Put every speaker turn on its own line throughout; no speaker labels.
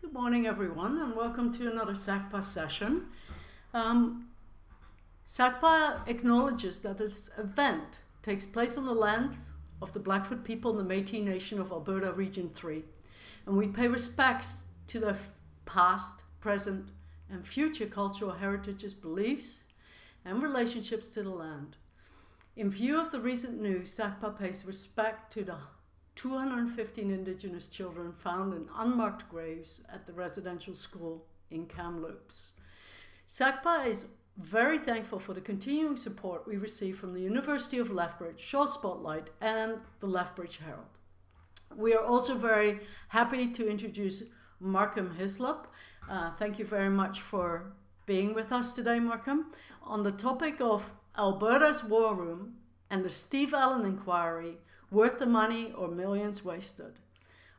Good morning, everyone, and welcome to another SACPA session. SACPA acknowledges that this event takes place on the lands of the Blackfoot people in the Métis Nation of Alberta Region 3, and we pay respects to their past, present, and future cultural heritages, beliefs, and relationships to the land. In view of the recent news, SACPA pays respect to the 215 Indigenous children found in unmarked graves at the residential school in Kamloops. SACPA is very thankful for the continuing support we receive from the University of Lethbridge, Shaw Spotlight, and the Lethbridge Herald. We are also very happy to introduce Markham Hislop. Thank you very much for being with us today, Markham, on the topic of Alberta's War Room and the Steve Allan Inquiry, Worth the Money or Millions Wasted.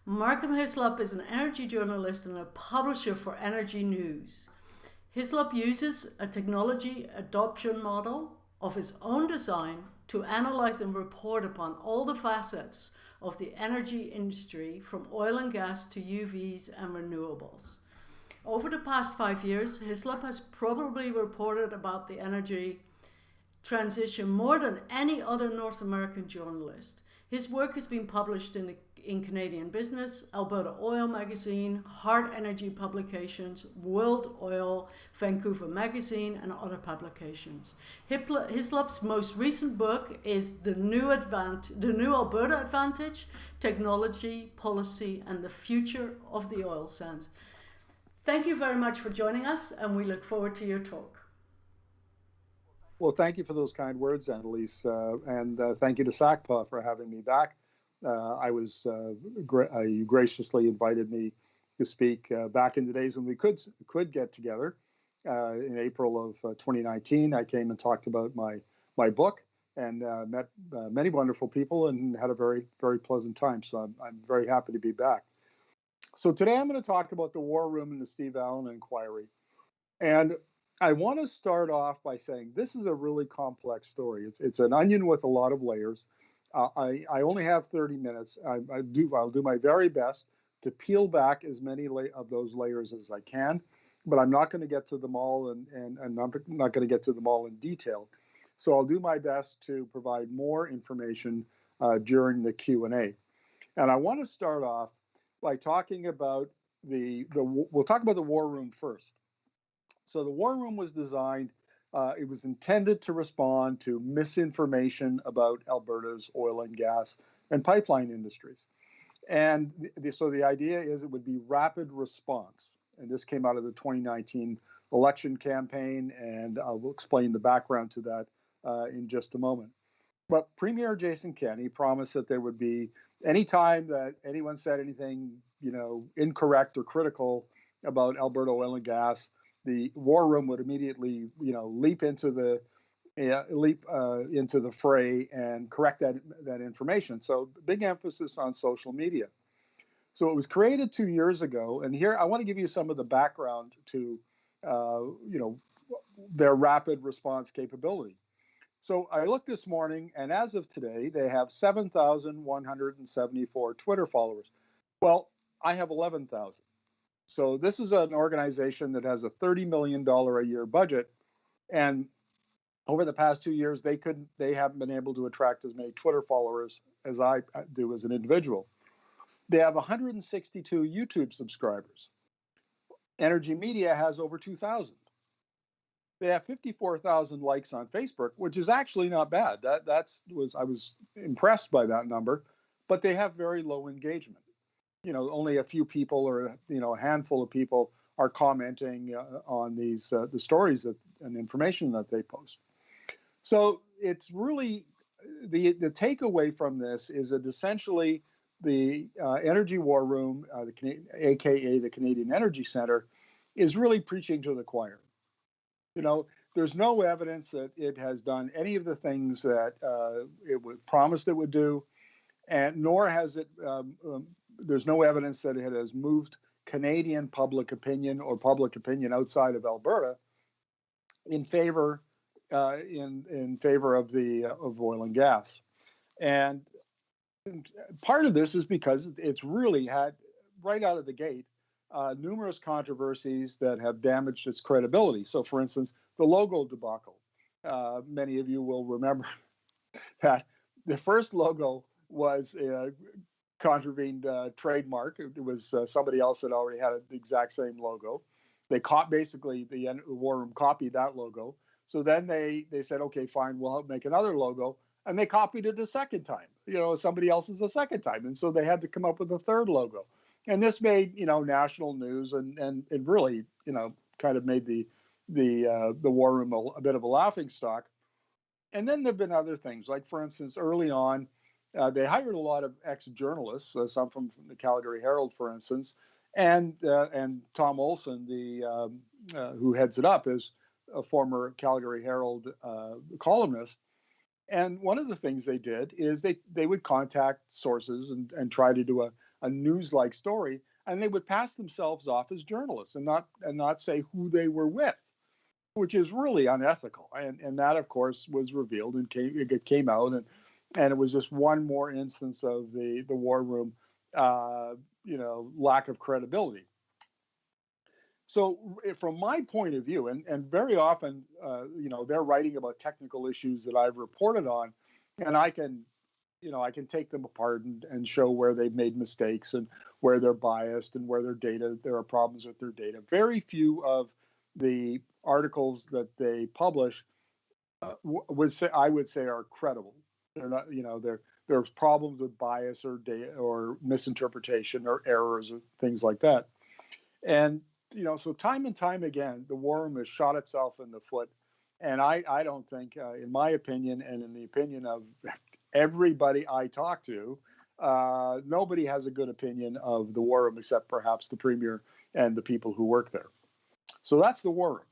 Markham Hislop is an energy journalist and a publisher for Energy News. Hislop uses a technology adoption model of his own design to analyze and report upon all the facets of the energy industry, from oil and gas to UVs and renewables. Over the past 5 years, Hislop has probably reported about the energy transition more than any other North American journalist. His work has been published in Canadian Business, Alberta Oil Magazine, Hard Energy Publications, World Oil, Vancouver Magazine, and other publications. Hislop's most recent book is The New Alberta Advantage, Technology, Policy, and the Future of the Oil Sands. Thank you very much for joining us, and we look forward to your talk.
Well, thank you for those kind words, Annalise, and thank you to SACPA for having me back. You graciously invited me to speak back in the days when we could get together. In April of 2019, I came and talked about my book and met many wonderful people and had a very, very pleasant time. So I'm very happy to be back. So today I'm going to talk about the War Room and the Steve Allan Inquiry. And I want to start off by saying this is a really complex story. It's an onion with a lot of layers. I only have 30 minutes. I'll do my very best to peel back as many of those layers as I can, but I'm not going to get to them all, and I'm not going to get to them all in detail. So I'll do my best to provide more information during the Q&A. And I want to start off by talking about we'll talk about the War Room first. So the War Room was designed, it was intended to respond to misinformation about Alberta's oil and gas and pipeline industries. And so the idea is it would be rapid response. And this came out of the 2019 election campaign, and I'll explain the background to that in just a moment. But Premier Jason Kenney promised that there would be, any time that anyone said anything, incorrect or critical about Alberta oil and gas, the War Room would immediately, leap into the fray and correct that information. So big emphasis on social media. So it was created 2 years ago, and here I want to give you some of the background to, their rapid response capability. So I looked this morning, and as of today, they have 7,174 Twitter followers. Well, I have 11,000. So this is an organization that has a $30 million a year budget, and over the past 2 years, they haven't been able to attract as many Twitter followers as I do as an individual. They have 162 YouTube subscribers. Energy Media has over 2,000. They have 54,000 likes on Facebook, which is actually not bad. I was impressed by that number, but they have very low engagement. Only a few people or a handful of people are commenting on these the stories and information that they post. So it's really the takeaway from this is that essentially the Energy War Room, aka the Canadian Energy Centre, is really preaching to the choir. There's no evidence that it has done any of the things that it was promised it would do, and nor has it. There's no evidence that it has moved Canadian public opinion or public opinion outside of Alberta in favor of oil and gas. And part of this is because it's really had, right out of the gate, numerous controversies that have damaged its credibility. So, for instance, the logo debacle. Many of you will remember that the first logo was a contravened trademark. It was somebody else that already had the exact same logo. They basically the War Room copied that logo. So then they said, okay, fine, we'll make another logo, and they copied it a second time. Somebody else's a second time, and so they had to come up with a third logo, and this made national news, and it really kind of made the War Room a bit of a laughing stock. And then there have been other things, like, for instance, early on, they hired a lot of ex-journalists, some from the Calgary Herald, for instance, and Tom Olson, who heads it up, is a former Calgary Herald columnist. And one of the things they did is they would contact sources and try to do a news-like story, and they would pass themselves off as journalists and not say who they were with, which is really unethical. And that, of course, was revealed and came out, and it was just one more instance of the War Room, lack of credibility. So from my point of view, and very often, they're writing about technical issues that I've reported on, and I can take them apart and show where they've made mistakes and where they're biased and where there are problems with their data. Very few of the articles that they publish I would say are credible. They're not, there's problems with bias or data or misinterpretation or errors or things like that. And so time and time again, the War Room has shot itself in the foot. And I don't think, in my opinion, and in the opinion of everybody I talk to, nobody has a good opinion of the War Room except perhaps the Premier and the people who work there. So that's the War Room.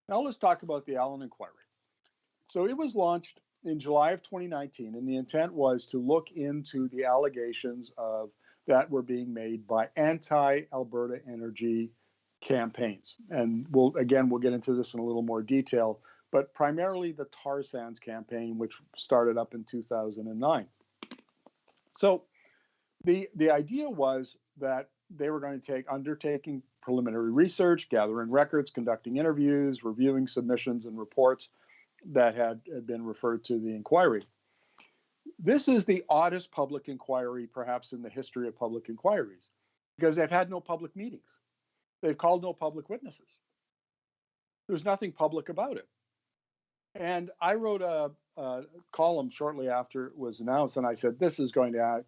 Now let's talk about the Allan Inquiry. So it was launched in July of 2019, and the intent was to look into the allegations that were being made by anti-Alberta energy campaigns. And we'll get into this in a little more detail, but primarily the tar sands campaign, which started up in 2009. So the idea was that they were going to undertaking preliminary research, gathering records, conducting interviews, reviewing submissions and reports that had been referred to the inquiry. This is the oddest public inquiry, perhaps, in the history of public inquiries, because they've had no public meetings. They've called no public witnesses. There's nothing public about it. And I wrote a column shortly after it was announced, and I said, this is going to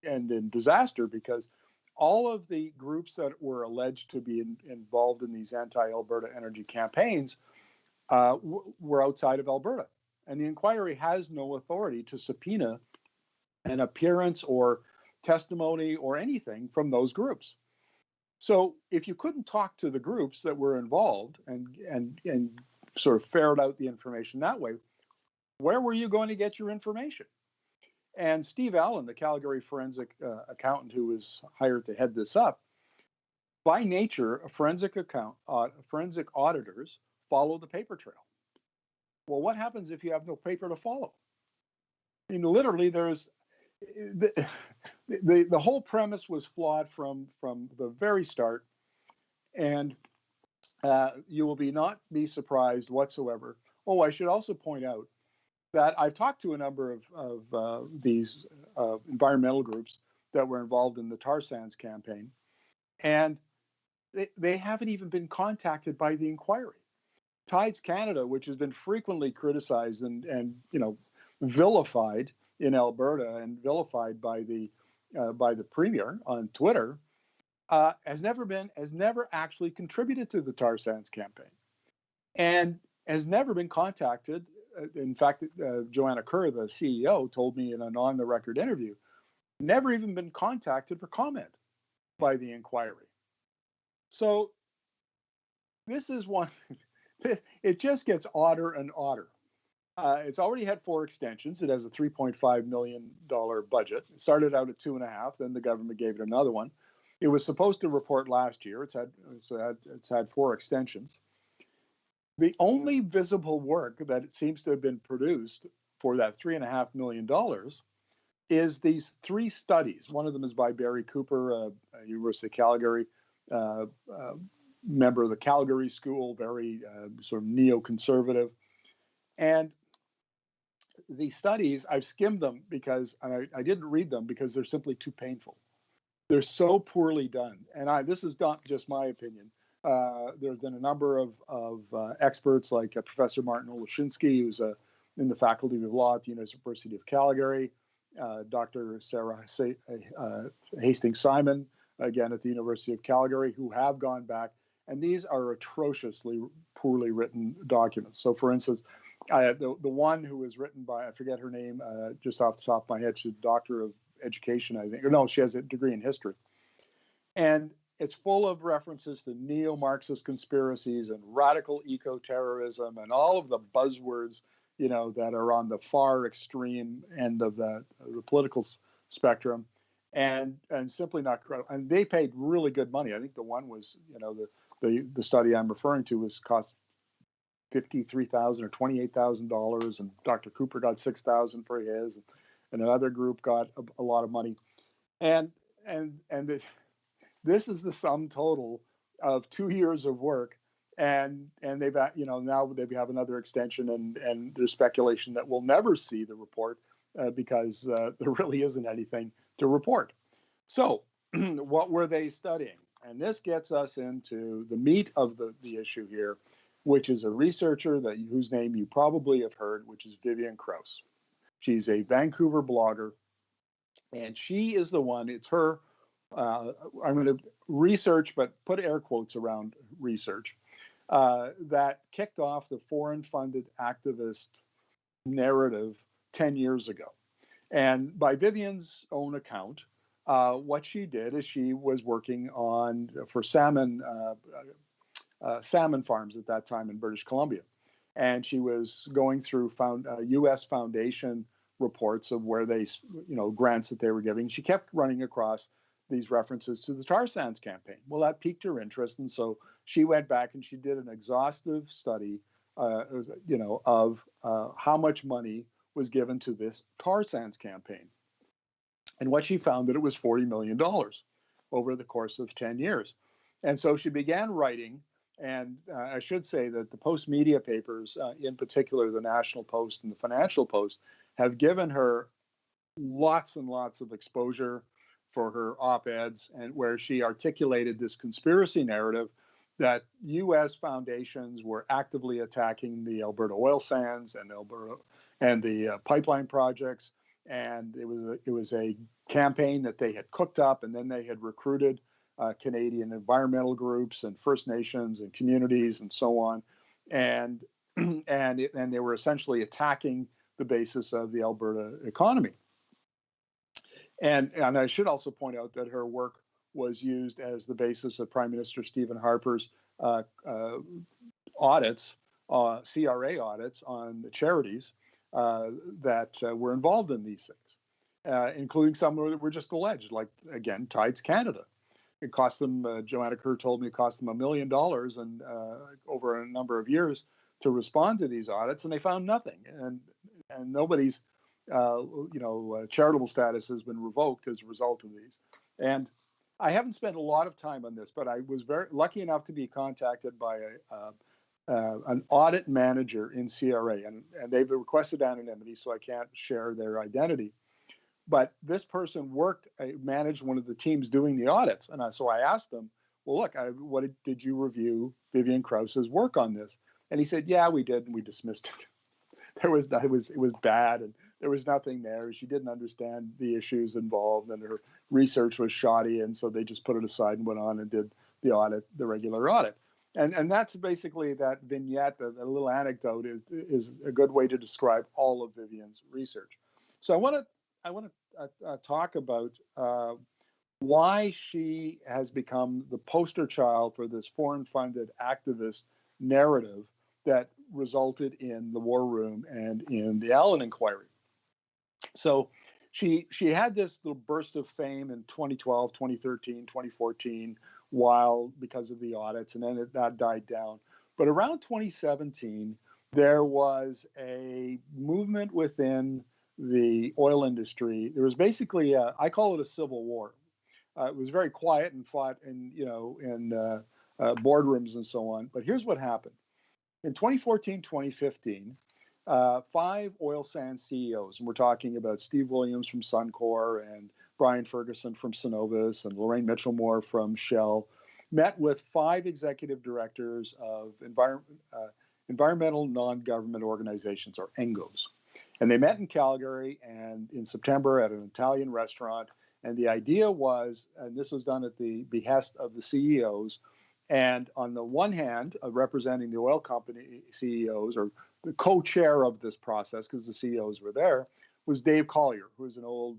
end in disaster, because all of the groups that were alleged to be involved in these anti-Alberta energy campaigns were outside of Alberta. And the inquiry has no authority to subpoena an appearance or testimony or anything from those groups. So if you couldn't talk to the groups that were involved and sort of ferret out the information that way, where were you going to get your information? And Steve Allen, the Calgary forensic accountant who was hired to head this up, by nature, forensic auditors follow the paper trail. Well, what happens if you have no paper to follow? I mean, literally, there's the whole premise was flawed from the very start, and you will not be surprised whatsoever. Oh, I should also point out that I've talked to a number of these environmental groups that were involved in the tar sands campaign, and they haven't even been contacted by the inquiry. Tides Canada, which has been frequently criticized and vilified in Alberta and vilified by the Premier on Twitter, has never actually contributed to the tar sands campaign, and has never been contacted. In fact, Joanna Kerr, the CEO, told me in an on-the-record interview, never even been contacted for comment by the inquiry. So this is one. It just gets odder and odder. It's already had 4 extensions. It has a $3.5 million budget. It started out at 2.5, then the government gave it another one. It was supposed to report last year. It's had 4 extensions. The only visible work that it seems to have been produced for that $3.5 million is these 3 studies. One of them is by Barry Cooper, University of Calgary, member of the Calgary School, very sort of neoconservative. And the studies, I've skimmed them because I didn't read them because they're simply too painful. They're so poorly done. And this is not just my opinion. There have been a number of experts like Professor Martin Oleshinsky, who's in the Faculty of Law at the University of Calgary, Dr. Sarah Hastings-Simon, again at the University of Calgary, who have gone back. And these are atrociously poorly written documents. So, for instance, the one who was written by, I forget her name, just off the top of my head, she's a doctor of education, I think. Or no, she has a degree in history. And it's full of references to neo-Marxist conspiracies and radical eco-terrorism and all of the buzzwords, that are on the far extreme end of the political spectrum, and simply not credible. And they paid really good money. I think the one was, the study I'm referring to cost $53,000 or $28,000, and Dr. Cooper got $6,000 for his, and another group got a lot of money, and this is the sum total of 2 years of work, and they've now they have another extension, and there's speculation that we'll never see the report because there really isn't anything to report. So, what were they studying? And this gets us into the meat of the issue here, which is a researcher whose name you probably have heard, which is Vivian Kraus. She's a Vancouver blogger, and she is the one. It's her. I'm going to research, but put air quotes around research, that kicked off the foreign-funded activist narrative 10 years ago. And by Vivian's own account, what she did is she was working for salmon farms at that time in British Columbia. And she was going through U.S. Foundation reports of where they, grants that they were giving. She kept running across these references to the tar sands campaign. Well, that piqued her interest, and so she went back and she did an exhaustive study, of how much money was given to this tar sands campaign. And what she found that it was $40 million over the course of 10 years. And so she began writing, and I should say that the Post media papers, in particular the National Post and the Financial Post, have given her lots and lots of exposure for her op-eds, and where she articulated this conspiracy narrative that U.S. foundations were actively attacking the Alberta oil sands and the pipeline projects, and it was a campaign that they had cooked up, and then they had recruited Canadian environmental groups and First Nations and communities and so on, and they were essentially attacking the basis of the Alberta economy. And I should also point out that her work was used as the basis of Prime Minister Stephen Harper's audits, CRA audits on the charities that were involved in these things, including some that were just alleged, like, again, Tides Canada. It cost them, Joanna Kerr told me, it cost them $1 million and over a number of years to respond to these audits, and they found nothing. And nobody's charitable status has been revoked as a result of these. And I haven't spent a lot of time on this, but I was very lucky enough to be contacted by an audit manager in CRA, and they've requested anonymity, so I can't share their identity. But this person managed one of the teams doing the audits, and so I asked them, well, look, did you review Vivian Kraus's work on this? And he said, yeah, we did, and we dismissed it. It was bad, and there was nothing there. She didn't understand the issues involved, and her research was shoddy, and so they just put it aside and went on and did the audit, the regular audit. And that's basically that vignette, a little anecdote is a good way to describe all of Vivian's research. So I want to talk about why she has become the poster child for this foreign-funded activist narrative that resulted in the War Room and in the Allan Inquiry. So she had this little burst of fame in 2012, 2013, 2014, because of the audits, and then that died down. But around 2017, there was a movement within the oil industry. There was basically I call it a civil war. It was very quiet and fought in, boardrooms and so on. But here's what happened. In 2014, 2015, 5 oil sands CEOs, and we're talking about Steve Williams from Suncor and Brian Ferguson from Cenovus and Lorraine Mitchell-Moore from Shell, met with 5 executive directors of environmental non-government organizations, or ENGOs. And they met in Calgary and in September at an Italian restaurant. And the idea was, and this was done at the behest of the CEOs, and on the one hand, representing the oil company CEOs, or the co-chair of this process, because the CEOs were there, was Dave Collier, who was an old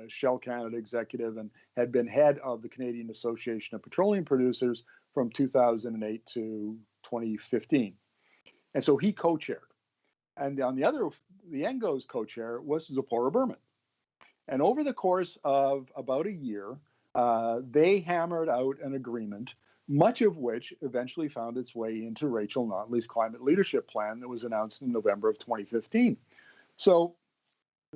Shell Canada executive and had been head of the Canadian Association of Petroleum Producers from 2008 to 2015. And so he co-chaired. And on the other, the ENGO's co-chair was Zipporah Berman. And over the course of about a year, they hammered out an agreement, much of which eventually found its way into Rachel Notley's climate leadership plan that was announced in November of 2015. So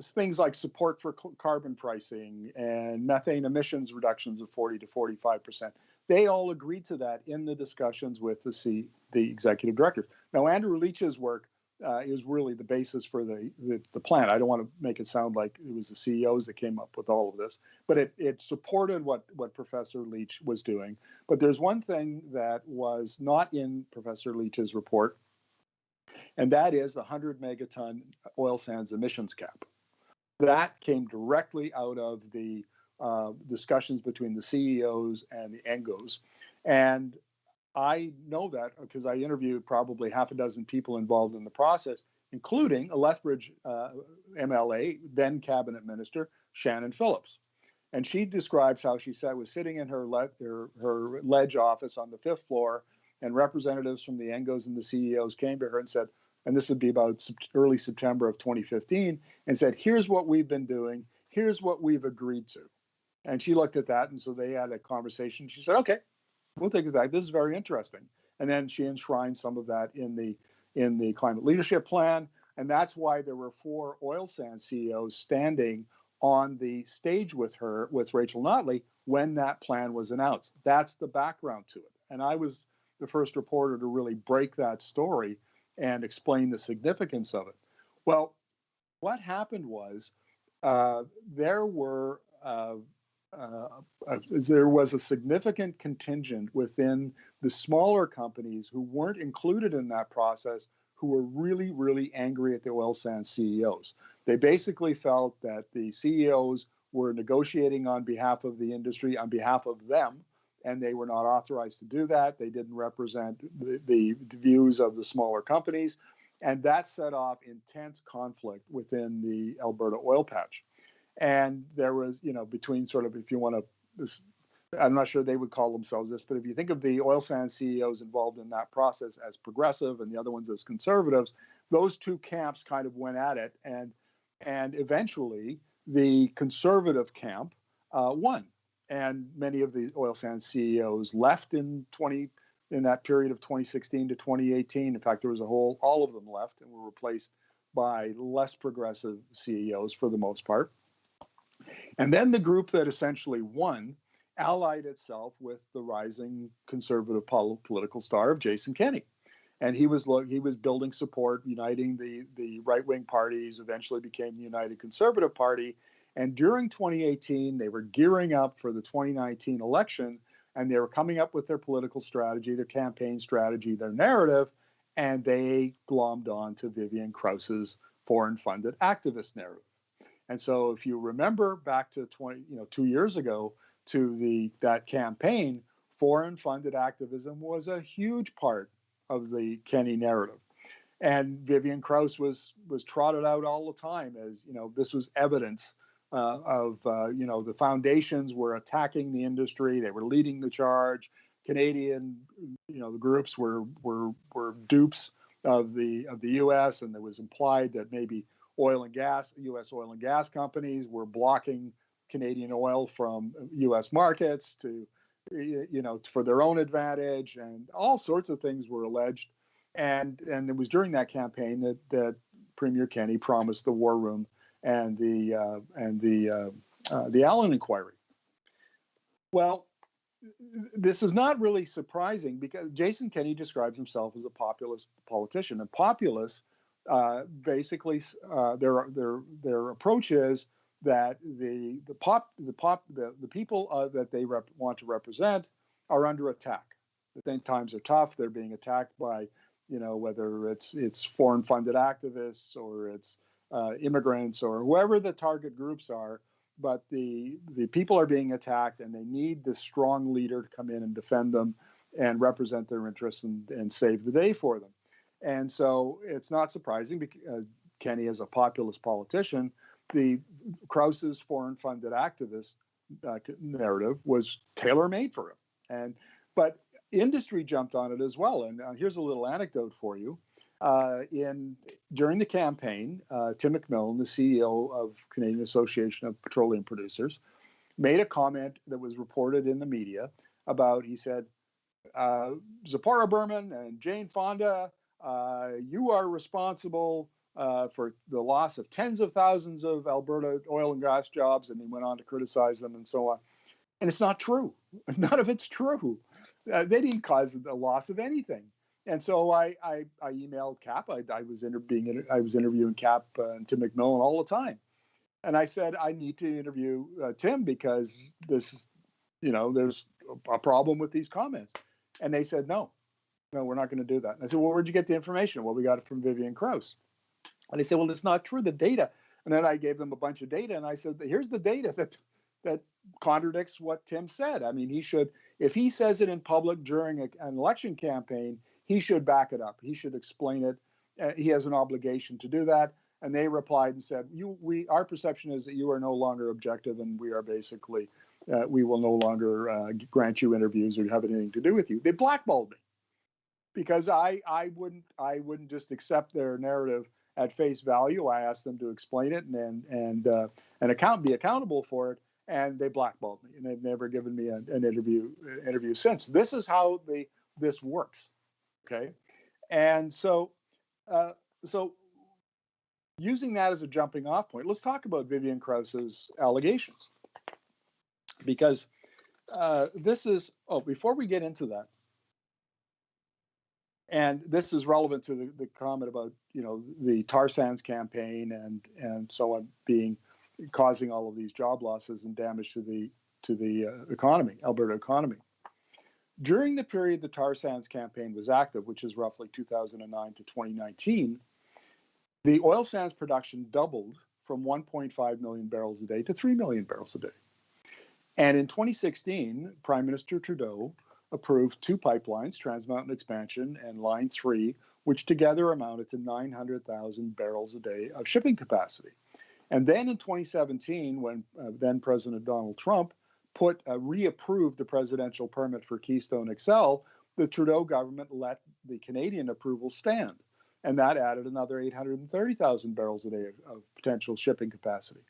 things like support for carbon pricing and methane emissions reductions of 40 to 45%, they all agreed to that in the discussions with the executive directors. Now, Andrew Leach's work is really the basis for the plan. I don't want to make it sound like it was the CEOs that came up with all of this, but it supported what Professor Leach was doing. But there's one thing that was not in Professor Leach's report, and that is the 100 megaton oil sands emissions cap. That came directly out of the discussions between the CEOs and the ENGOs. And I know that because I interviewed probably half a dozen people involved in the process, including a Lethbridge MLA, then cabinet minister, Shannon Phillips. And she describes how she said was sitting in her ledge office on the 5th floor, and representatives from the ENGOs and the CEOs came to her and said, and this would be about early September of 2015, and said, here's what we've been doing, here's what we've agreed to. And she looked at that, and so they had a conversation. She said, okay, we'll take it back. This is very interesting. And then she enshrined some of that in the climate leadership plan. And that's why there were 4 oil sands CEOs standing on the stage with her, with Rachel Notley, when that plan was announced. That's the background to it. And I was the first reporter to really break that story and explain the significance of it. Well, what happened was there was a significant contingent within the smaller companies who weren't included in that process, who were really, really angry at the oil sands CEOs. They basically felt that the CEOs were negotiating on behalf of the industry, on behalf of them, and they were not authorized to do that. They didn't represent the views of the smaller companies, and that set off intense conflict within the Alberta oil patch. And there was, between sort of, if you want to, I'm not sure they would call themselves this, but if you think of the oil sands CEOs involved in that process as progressive and the other ones as conservatives, those two camps kind of went at it, and eventually the conservative camp won. And many of the oil sands CEOs left in that period of 2016 to 2018. In fact, there was all of them left and were replaced by less progressive CEOs for the most part. And then the group that essentially won allied itself with the rising conservative political star of Jason Kenney. And he was building support, uniting the right-wing parties, eventually became the United Conservative Party. And during 2018, they were gearing up for the 2019 election, and they were coming up with their political strategy, their campaign strategy, their narrative, and they glommed on to Vivian Kraus's foreign-funded activist narrative. And so if you remember back to 2 years ago to that campaign, foreign-funded activism was a huge part of the Kenney narrative. And Vivian Kraus was trotted out all the time as, this was evidence of the foundations were attacking the industry. They were leading the charge. Canadian, the groups were dupes of the U.S. and it was implied that maybe U.S. oil and gas companies were blocking Canadian oil from U.S. markets for their own advantage, and all sorts of things were alleged. And it was during that campaign that Premier Kenney promised the War Room and the Allan Inquiry. Well, this is not really surprising because Jason Kenney describes himself as a populist politician, and populists basically their approach is that the people that they want to represent are under attack. They think times are tough. They're being attacked by, whether it's foreign funded activists or it's immigrants or whoever the target groups are. But the people are being attacked, and they need this strong leader to come in and defend them and represent their interests and save the day for them. And so it's not surprising because Kenney is a populist politician. The Kraus's foreign-funded activist narrative was tailor-made for him, but industry jumped on it as well. And here's a little anecdote for you. During the campaign, Tim Mcmillan, the CEO of Canadian Association of Petroleum Producers, made a comment that was reported in the media about, he said, Zipporah Berman and Jane Fonda, you are responsible for the loss of tens of thousands of Alberta oil and gas jobs, and he went on to criticize them and so on. And it's not true. None of it's true. They didn't cause the loss of anything. And so I emailed Cap. I was interviewing Cap and Tim Mcmillan all the time, and I said I need to interview Tim because this, there's a problem with these comments. And they said no, we're not going to do that. And I said, well, where'd you get the information? Well, we got it from Vivian Kraus. And they said, well, it's not true. The data. And then I gave them a bunch of data, and I said, here's the data that contradicts what Tim said. I mean, he should, if he says it in public during an election campaign, he should back it up. He should explain it. He has an obligation to do that. And they replied and said, our perception is that you are no longer objective, and we are basically, we will no longer grant you interviews or have anything to do with you. They blackballed me because I wouldn't just accept their narrative at face value. I asked them to explain it and be accountable for it, and they blackballed me, and they've never given me an interview since. This is how this works. Okay, and so using that as a jumping off point, let's talk about Vivian Kraus's allegations, because this is, before we get into that, and this is relevant to the comment about, the tar sands campaign and so on causing all of these job losses and damage to the economy, Alberta economy. During the period the tar sands campaign was active, which is roughly 2009 to 2019, the oil sands production doubled from 1.5 million barrels a day to 3 million barrels a day. And in 2016, Prime Minister Trudeau approved 2 pipelines, Trans Mountain Expansion and Line 3, which together amounted to 900,000 barrels a day of shipping capacity. And then in 2017, when then President Donald Trump reapproved the presidential permit for Keystone XL, the Trudeau government let the Canadian approval stand. And that added another 830,000 barrels a day of potential shipping capacity.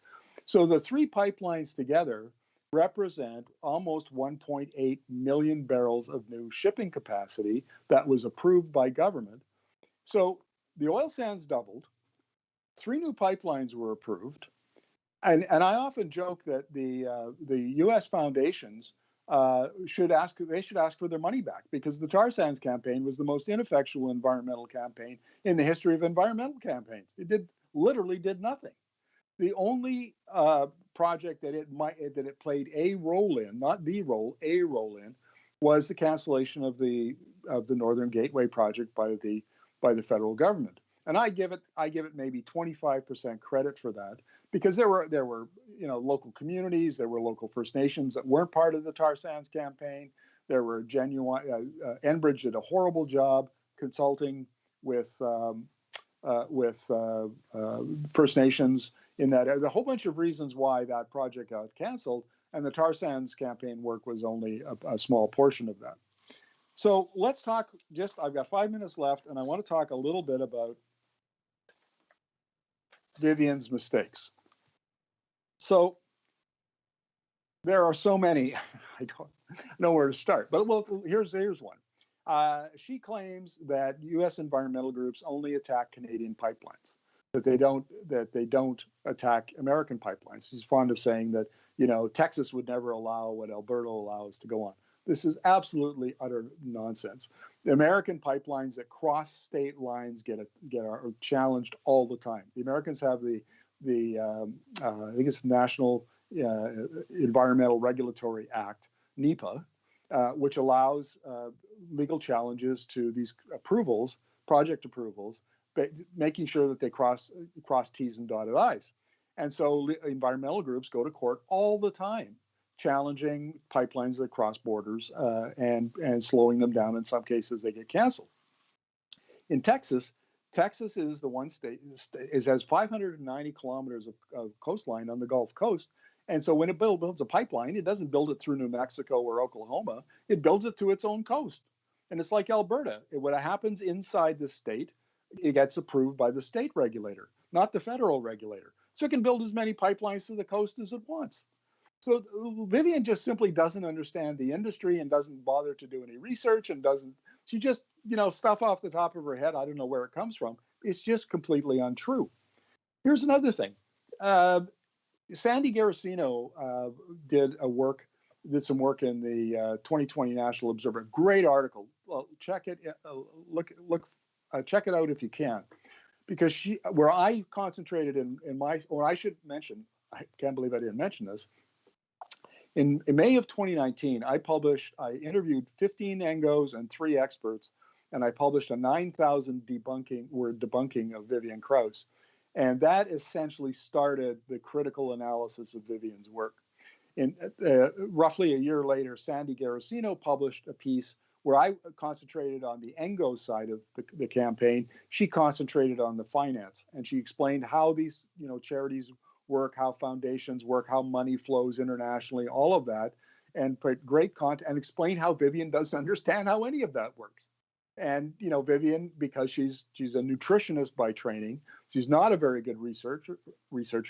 So the 3 pipelines together represent almost 1.8 million barrels of new shipping capacity that was approved by government. So the oil sands doubled, 3 new pipelines were approved, and I often joke that the U.S. foundations should ask for their money back, because the tar sands campaign was the most ineffectual environmental campaign in the history of environmental campaigns. It literally did nothing. The only project that it played a role in, not the role, a role in, was the cancellation of the Northern Gateway project by the federal government. And I give it maybe 25% credit for that, because there were local communities, there were local First Nations that weren't part of the tar sands campaign. There were genuine Enbridge did a horrible job consulting with First Nations in that area. A whole bunch of reasons why that project got canceled, and the tar sands campaign work was only a small portion of that. So let's talk. I've got 5 minutes left, and I want to talk a little bit about Vivians Mistakes. So there are so many, I don't know where to start, but here's one. She claims that U.S. environmental groups only attack Canadian pipelines. that they don't attack American pipelines. He's fond of saying that, Texas would never allow what Alberta allows to go on. This is absolutely utter nonsense. The American pipelines that cross state lines are challenged all the time. The Americans have the I think it's National Environmental Regulatory Act, NEPA, which allows legal challenges to these approvals, project approvals, making sure that they cross T's and dotted I's. And so environmental groups go to court all the time, challenging pipelines that cross borders and slowing them down. In some cases, they get canceled. In Texas is the one state has 590 kilometers of coastline on the Gulf Coast. And so when it builds a pipeline, it doesn't build it through New Mexico or Oklahoma. It builds it to its own coast. And it's like Alberta. What happens inside the state, it gets approved by the state regulator, not the federal regulator. So it can build as many pipelines to the coast as it wants. So Vivian just simply doesn't understand the industry and doesn't bother to do any research she just, stuff off the top of her head. I don't know where it comes from. It's just completely untrue. Here's another thing. Sandy Garrisino did some work in the 2020 National Observer. Great article. Well, check it. Check it out if you can, because where I concentrated I should mention, I can't believe I didn't mention this. In May of 2019, I interviewed 15 ENGOs and 3 experts, and I published a 9,000 word debunking of Vivian Kraus. And that essentially started the critical analysis of Vivian's work. Roughly a year later, Sandy Garrisino published a piece where I concentrated on the ENGO side of the campaign. She concentrated on the finance, and she explained how these charities work, how foundations work, how money flows internationally, all of that, and put great content and explain how Vivian doesn't understand how any of that works. And Vivian, because she's a nutritionist by training, she's not a very good researcher.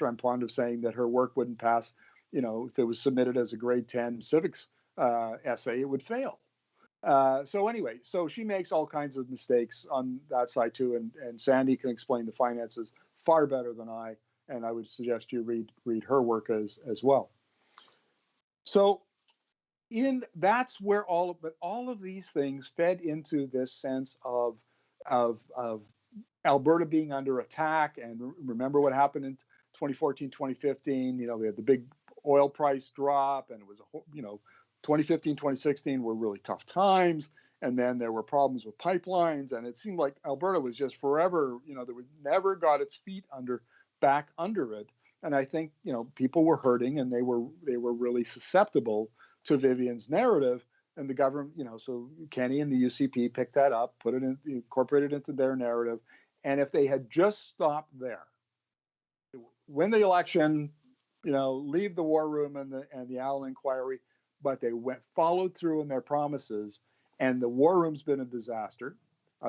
I'm fond of saying that her work wouldn't pass. If it was submitted as a grade 10 civics essay, it would fail. So she makes all kinds of mistakes on that side too, and Sandy can explain the finances far better than I. And I would suggest you read her work as well. So that's where all of these things fed into this sense of Alberta being under attack. And remember what happened in 2014, 2015. We had the big oil price drop, and it was 2015, 2016 were really tough times. And then there were problems with pipelines, and it seemed like Alberta was just forever, that never got its feet back under it. And I think people were hurting, and they were really susceptible to Vivian's narrative, and the government, so Kenney and the UCP picked that up, incorporated it into their narrative. And if they had just stopped there, win the election, leave the war room and the Allan Inquiry, but they followed through in their promises, and the war room's been a disaster,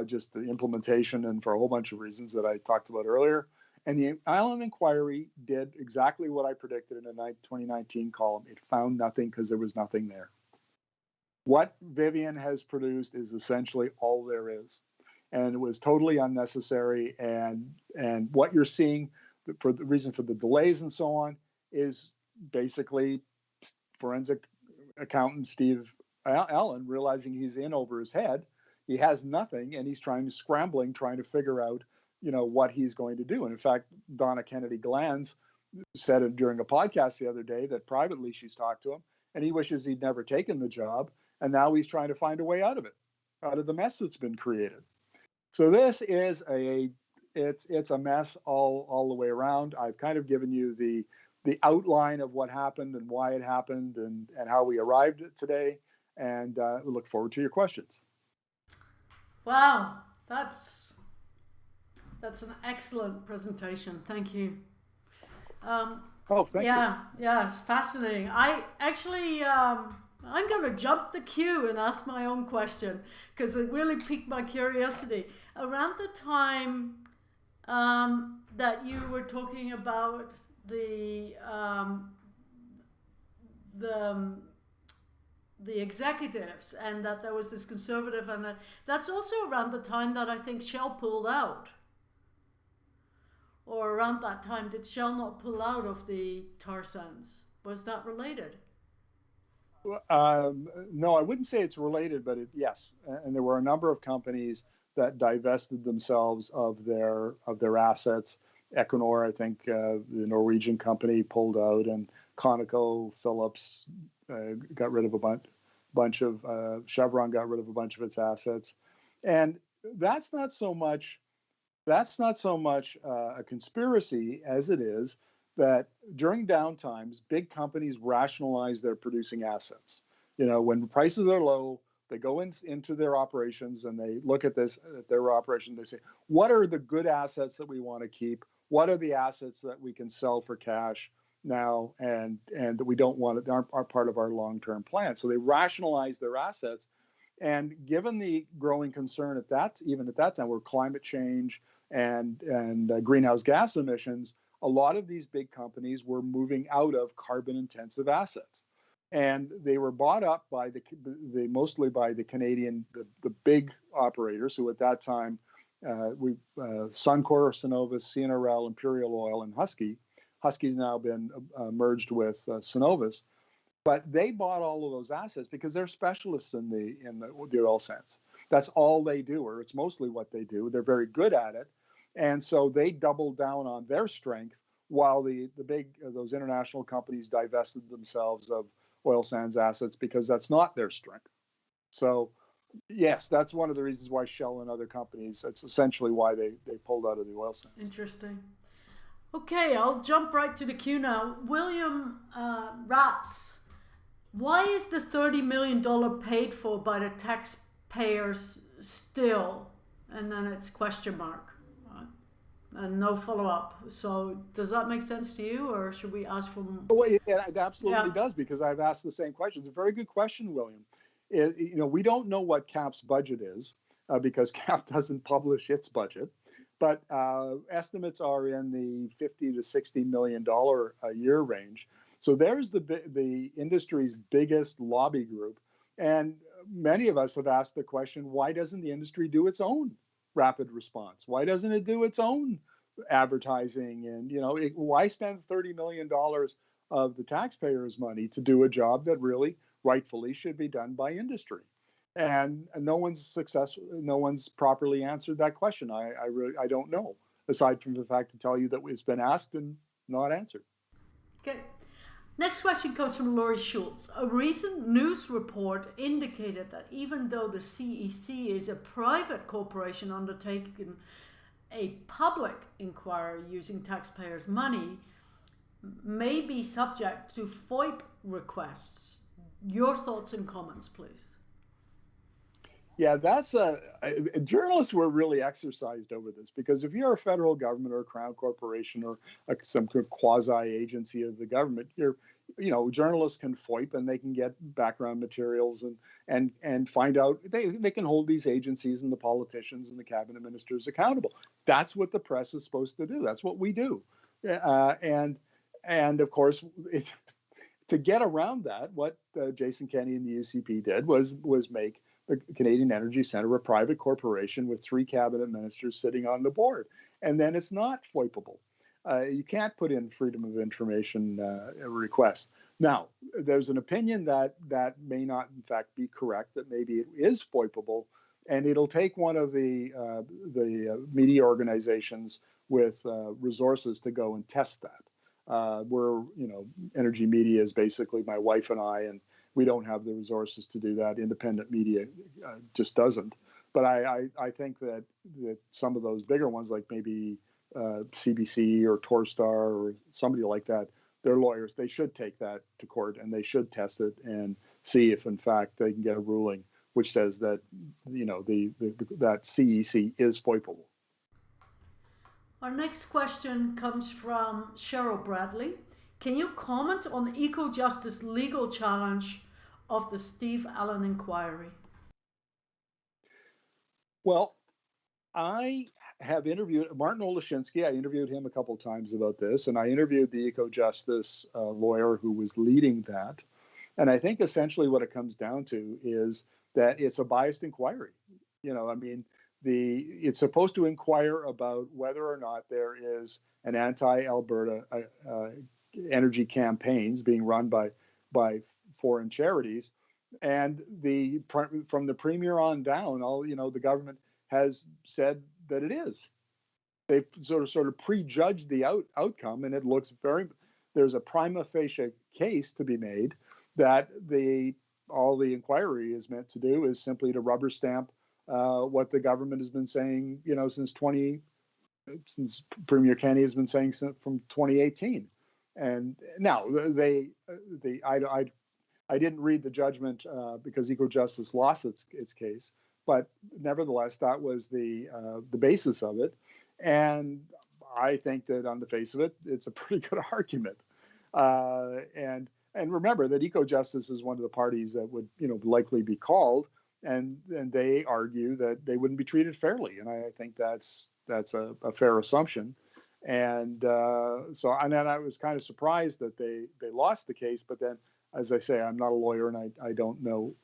just the implementation and for a whole bunch of reasons that I talked about earlier. And the Allan Inquiry did exactly what I predicted in a 2019 column. It found nothing because there was nothing there. What Vivian has produced is essentially all there is. And it was totally unnecessary. And what you're seeing, for the reason for the delays and so on, is basically forensic accountant Steve Allen realizing he's in over his head. He has nothing, and he's scrambling, trying to figure out what he's going to do. And in fact, Donna Kennedy Glanz said it during a podcast the other day that privately she's talked to him, and he wishes he'd never taken the job. And now he's trying to find a way out of it, out of the mess that's been created. So this is it's a mess all the way around. I've kind of given you the outline of what happened and why it happened and how we arrived at today. And we look forward to your questions.
Wow, that's an excellent presentation. Thank you.
Thank you.
Yeah, it's fascinating. I actually, I'm going to jump the queue and ask my own question because it really piqued my curiosity. Around the time that you were talking about the executives and that there was this conservative, and that's also around the time that I think Shell pulled out. or around that time, did Shell not pull out of the tar sands? Was that related?
No, I wouldn't say it's related, but yes, and there were a number of companies that divested themselves of their assets. Equinor, I think, the Norwegian company, pulled out, and ConocoPhillips got rid of a bunch of Chevron got rid of a bunch of its assets, and that's not so much a conspiracy as it is that during downtimes, big companies rationalize their producing assets. When prices are low, they go into their operations and they look at their operation. They say, what are the good assets that we want to keep? What are the assets that we can sell for cash now and that we don't want that aren't part of our long-term plan? So they rationalize their assets. And given the growing concern even at that time, where climate change and greenhouse gas emissions, a lot of these big companies were moving out of carbon-intensive assets, and they were bought up by mostly by the Canadian, the big operators, who at that time, Suncor, Cenovus, CNRL, Imperial Oil, and Husky. Husky's now been merged with Cenovus. But they bought all of those assets because they're specialists in the oil sands. That's all they do, or it's mostly what they do. They're very good at it, and so they doubled down on their strength while those international companies divested themselves of oil sands assets because that's not their strength. So, yes, that's one of the reasons why Shell and other companies. That's essentially why they pulled out of the oil sands.
Interesting. Okay, I'll jump right to the queue now. William Ratz. Why is the $30 million paid for by the taxpayers still? And then it's question mark. And no follow-up. So does that make sense to you, or should we ask for more?
Well, it absolutely does, because I've asked the same question. It's a very good question, William. We don't know what CAP's budget is because CAP doesn't publish its budget. But estimates are in the $50 to $60 million a year range. So there's the industry's biggest lobby group. And many of us have asked the question, why doesn't the industry do its own rapid response? Why doesn't it do its own advertising? And, why spend $30 million of the taxpayers' money to do a job that really rightfully should be done by industry? And no one's properly answered that question. I don't know, aside from the fact to tell you that it's been asked and not answered.
Okay. Next question comes from Laurie Schultz. A recent news report indicated that even though the CEC is a private corporation undertaking a public inquiry using taxpayers' money, may be subject to VoIP requests. Your thoughts and comments, please.
Yeah, journalists were really exercised over this, because if you're a federal government or a crown corporation or some quasi agency of the government, journalists can VoIP and they can get background materials and find out. They can hold these agencies and the politicians and the cabinet ministers accountable. That's what the press is supposed to do. That's what we do, and of course, to get around that, what Jason Kenney and the UCP did was make the Canadian Energy Centre a private corporation with 3 cabinet ministers sitting on the board. And then it's not VoIPable. You can't put in freedom of information request. Now, there's an opinion that may not, in fact, be correct, that maybe it is VoIPable, and it'll take one of the media organizations with resources to go and test that. Energy media is basically my wife and I, and we don't have the resources to do that. Independent media just doesn't. But I think that some of those bigger ones, like maybe CBC or Torstar or somebody like that, their lawyers, they should take that to court and they should test it and see if, in fact, they can get a ruling which says that that CEC is VoIPable.
Our next question comes from Cheryl Bradley. Can you comment on the Eco-Justice legal challenge of the Steve Allan Inquiry?
Well, I have interviewed Martin Olashinsky. I interviewed him a couple of times about this, and I interviewed the Eco-Justice lawyer who was leading that. And I think essentially what it comes down to is that it's a biased inquiry. it's supposed to inquire about whether or not there is an anti-Alberta energy campaigns being run by foreign charities, and from the Premier on down, the government has said that it is. They've sort of prejudged the outcome, and it looks there's a prima facie case to be made that all the inquiry is meant to do is simply to rubber stamp what the government has been saying, since Premier Kenney has been saying from 2018. And now I didn't read the judgment because EcoJustice lost its case, but nevertheless, that was the basis of it. And I think that on the face of it, it's a pretty good argument. And remember that EcoJustice is one of the parties that would likely be called, and they argue that they wouldn't be treated fairly. And I think that's a fair assumption. And and then I was kind of surprised that they lost the case. But then, as I say, I'm not a lawyer, and I don't know.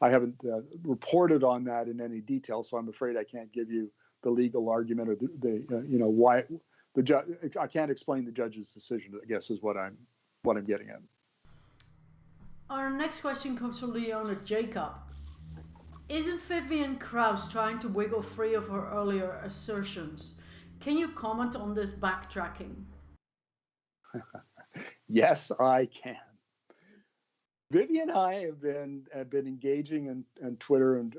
I haven't reported on that in any detail, so I'm afraid I can't give you the legal argument or why the judge. I can't explain the judge's decision, I guess, is what I'm getting at.
Our next question comes from Leona Jacob. Isn't Vivian Kraus trying to wiggle free of her earlier assertions? Can you comment on this backtracking?
Yes, I can. Vivian and I have been engaging in Twitter and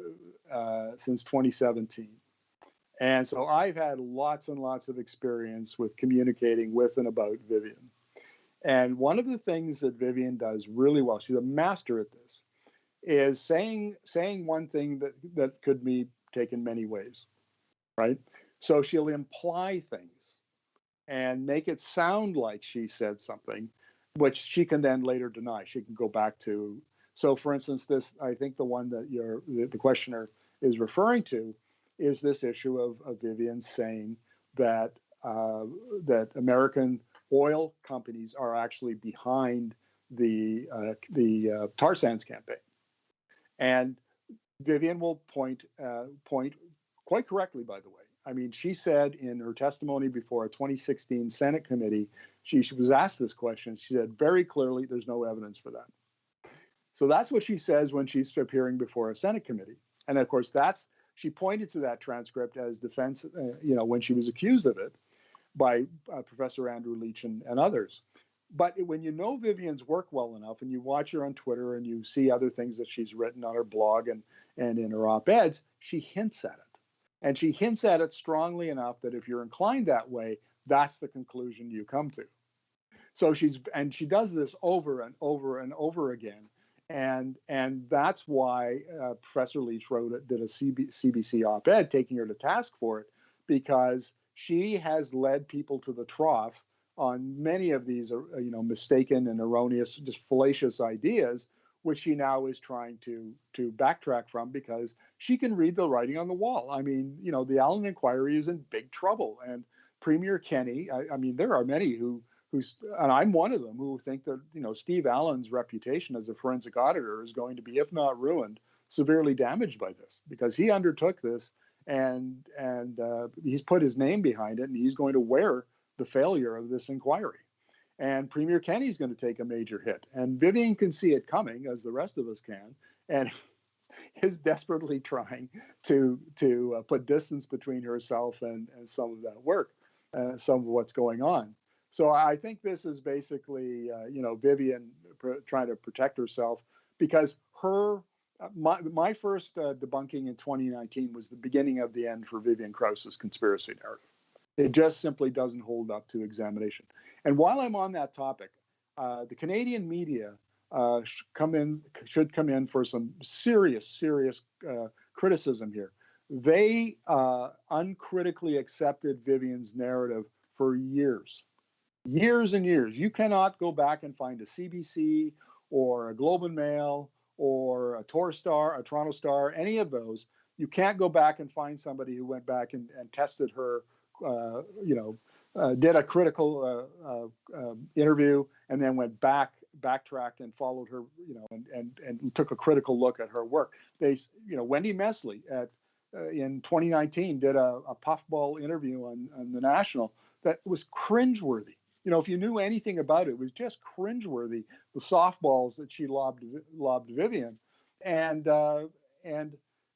since 2017. And so I've had lots and lots of experience with communicating with and about Vivian. And one of the things that Vivian does really well, she's a master at this, is saying one thing that could be taken many ways, right? So she'll imply things and make it sound like she said something, which she can then later deny. She can go back to. So, for instance, I think the one that the questioner is referring to is this issue of Vivian saying that American oil companies are actually behind the tar sands campaign, and Vivian will point quite correctly, by the way. I mean, she said in her testimony before a 2016 Senate committee, she was asked this question. She said very clearly, there's no evidence for that. So that's what she says when she's appearing before a Senate committee. And of course, she pointed to that transcript as defense, when she was accused of it by Professor Andrew Leach and others. But when you know Vivian's work well enough and you watch her on Twitter and you see other things that she's written on her blog and in her op-eds, she hints at it. And she hints at it strongly enough that if you're inclined that way, that's the conclusion you come to. So she does this over and over and over again. And that's why Professor Leach did a CBC op-ed taking her to task for it, because she has led people to the trough on many of these, mistaken and erroneous, just fallacious ideas, which she now is trying to backtrack from because she can read the writing on the wall. I mean, the Allan Inquiry is in big trouble, and Premier Kenney. I mean, there are many and I'm one of them, who think that Steve Allen's reputation as a forensic auditor is going to be, if not ruined, severely damaged by this, because he undertook this and he's put his name behind it, and he's going to wear the failure of this inquiry. And Premier Kenney is going to take a major hit, and Vivian can see it coming, as the rest of us can, and is desperately trying to put distance between herself and some of that work, some of what's going on. So I think this is basically, Vivian trying to protect herself, because my first debunking in 2019 was the beginning of the end for Vivian Kraus's conspiracy narrative. It just simply doesn't hold up to examination. And while I'm on that topic, the Canadian media should come in for some serious criticism here. They uncritically accepted Vivian's narrative for years and years. You cannot go back and find a CBC or a Globe and Mail or a Toronto Star, any of those. You can't go back and find somebody who went back and tested her, did a critical interview and then backtracked and followed her, and took a critical look at her work. Wendy Mesley at in 2019 did a puffball interview on the National that was cringeworthy. You know, if you knew anything about it, it was just cringeworthy. The softballs that she lobbed Vivian, and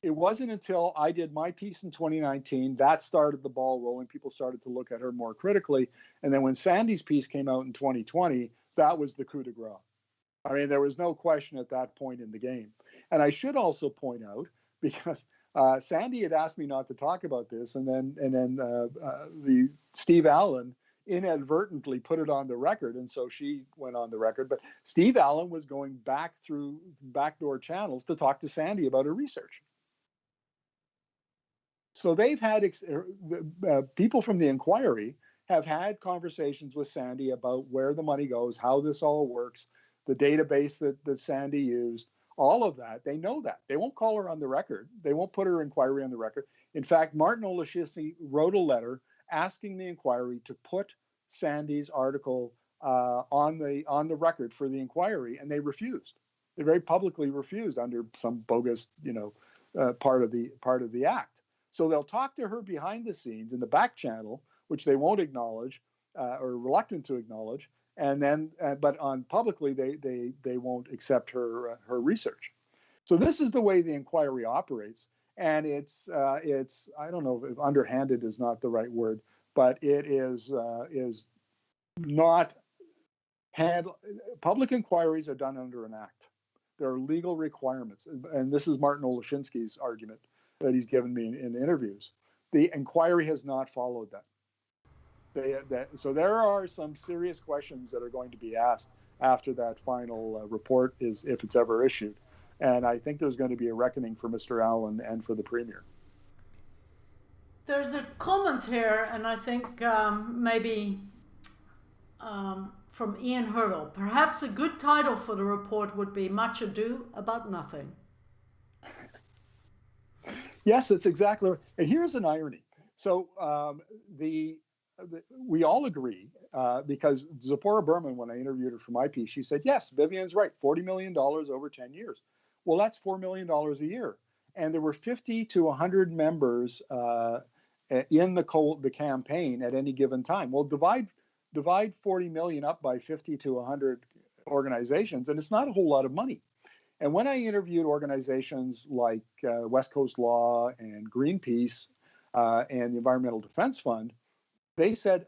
it wasn't until I did my piece in 2019 that started the ball rolling. People started to look at her more critically, and then when Sandy's piece came out in 2020, that was the coup de grace. I mean, there was no question at that point in the game. And I should also point out, because Sandy had asked me not to talk about this, and then the Steve Allan inadvertently put it on the record, and so she went on the record. But Steve Allan was going back through backdoor channels to talk to Sandy about her research. So they've had people from the inquiry have had conversations with Sandy about where the money goes, how this all works, the database that Sandy used, all of that. They know that. They won't call her on the record. They won't put her inquiry on the record. In fact, Martin Oleshinsky wrote a letter asking the inquiry to put Sandy's article on the record for the inquiry, and they refused. They very publicly refused under some bogus, part of the act. So they'll talk to her behind the scenes in the back channel, which they won't acknowledge or reluctant to acknowledge, and then but on publicly they won't accept her research. So this is the way the inquiry operates, and it's I don't know if underhanded is not the right word, but it is not public inquiries are done under an act. There are legal requirements, and this is Martin Oleshinsky's argument that he's given me in interviews. The inquiry has not followed that. So there are some serious questions that are going to be asked after that final report is, if it's ever issued. And I think there's going to be a reckoning for Mr. Allan and for the Premier.
There's a comment here, and I think maybe from Ian Hurdle. Perhaps a good title for the report would be Much Ado About Nothing.
Yes, that's exactly right. And here's an irony. So we all agree, because Zipporah Berman, when I interviewed her for my piece, she said, yes, Vivian's right, $40 million over 10 years. Well, that's $4 million a year. And there were 50 to 100 members in the campaign at any given time. Well, divide 40 million up by 50 to 100 organizations, and it's not a whole lot of money. And when I interviewed organizations like West Coast Law and Greenpeace and the Environmental Defense Fund, they said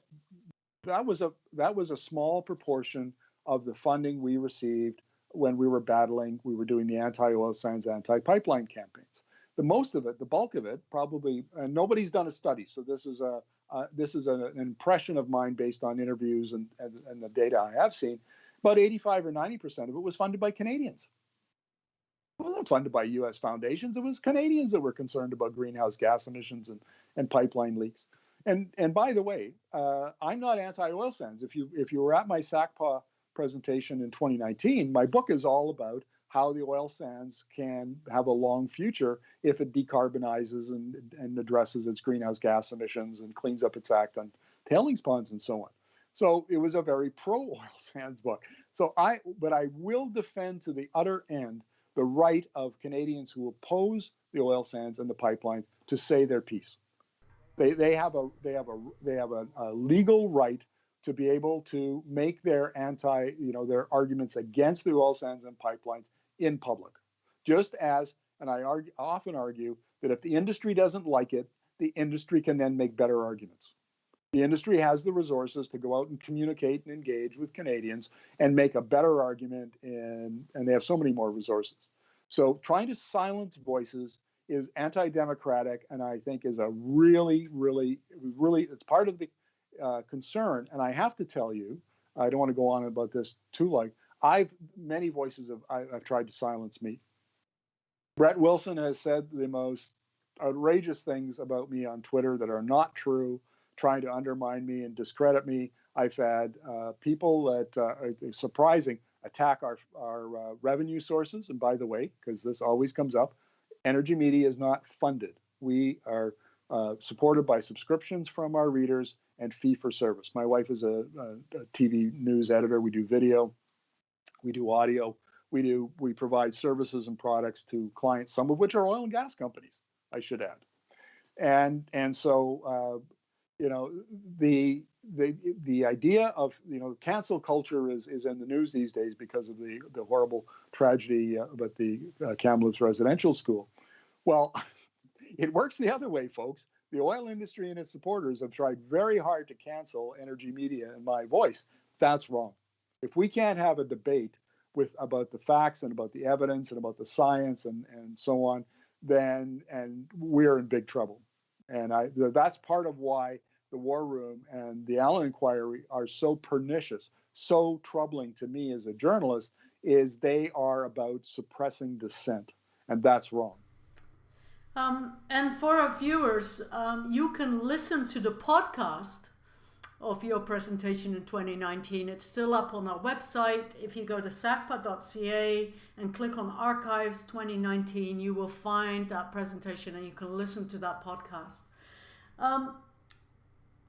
that was a small proportion of the funding we received when we were doing the anti-oil sands, anti-pipeline campaigns. The most of it, the bulk of it, probably, and nobody's done a study, so this is an impression of mine based on interviews and the data I have seen. About 85 or 90% of it was funded by Canadians. It wasn't funded by U.S. foundations. It was Canadians that were concerned about greenhouse gas emissions and pipeline leaks. And by the way, I'm not anti-oil sands. If you were at my SACPA presentation in 2019, my book is all about how the oil sands can have a long future if it decarbonizes and addresses its greenhouse gas emissions and cleans up its act on tailings ponds and so on. So it was a very pro-oil sands book. But I will defend to the utter end the right of Canadians who oppose the oil sands and the pipelines to say their piece. They have a legal right to be able to make their their arguments against the oil sands and pipelines in public. Just as, and I often argue that if the industry doesn't like it, the industry can then make better arguments. The industry has the resources to go out and communicate and engage with Canadians and make a better argument, and they have so many more resources. So trying to silence voices is anti-democratic, and I think is a really, it's part of the concern. And I have to tell you, I don't want to go on about this too long. Many voices I've tried to silence me. Brett Wilson has said the most outrageous things about me on Twitter that are not true, trying to undermine me and discredit me. I've had people that are surprising attack our revenue sources. And by the way, because this always comes up, Energy Media is not funded. We are supported by subscriptions from our readers and fee for service. My wife is a TV news editor. We do video, we do audio, we provide services and products to clients, some of which are oil and gas companies, I should add. And so you know, the the idea of, you know, cancel culture is in the news these days because of the horrible tragedy about the Kamloops residential school. Well, it works the other way, folks. The oil industry and its supporters have tried very hard to cancel Energy Media and my voice. That's wrong. If we can't have a debate with about the facts and about the evidence and about the science and so on, then and we're in big trouble. And that's part of why the War Room and the Allan Inquiry are so pernicious, so troubling to me as a journalist, is they are about suppressing dissent, and that's wrong.
And for our viewers, you can listen to the podcast of your presentation in 2019. It's still up on our website. If you go to sacpa.ca and click on Archives 2019, you will find that presentation and you can listen to that podcast.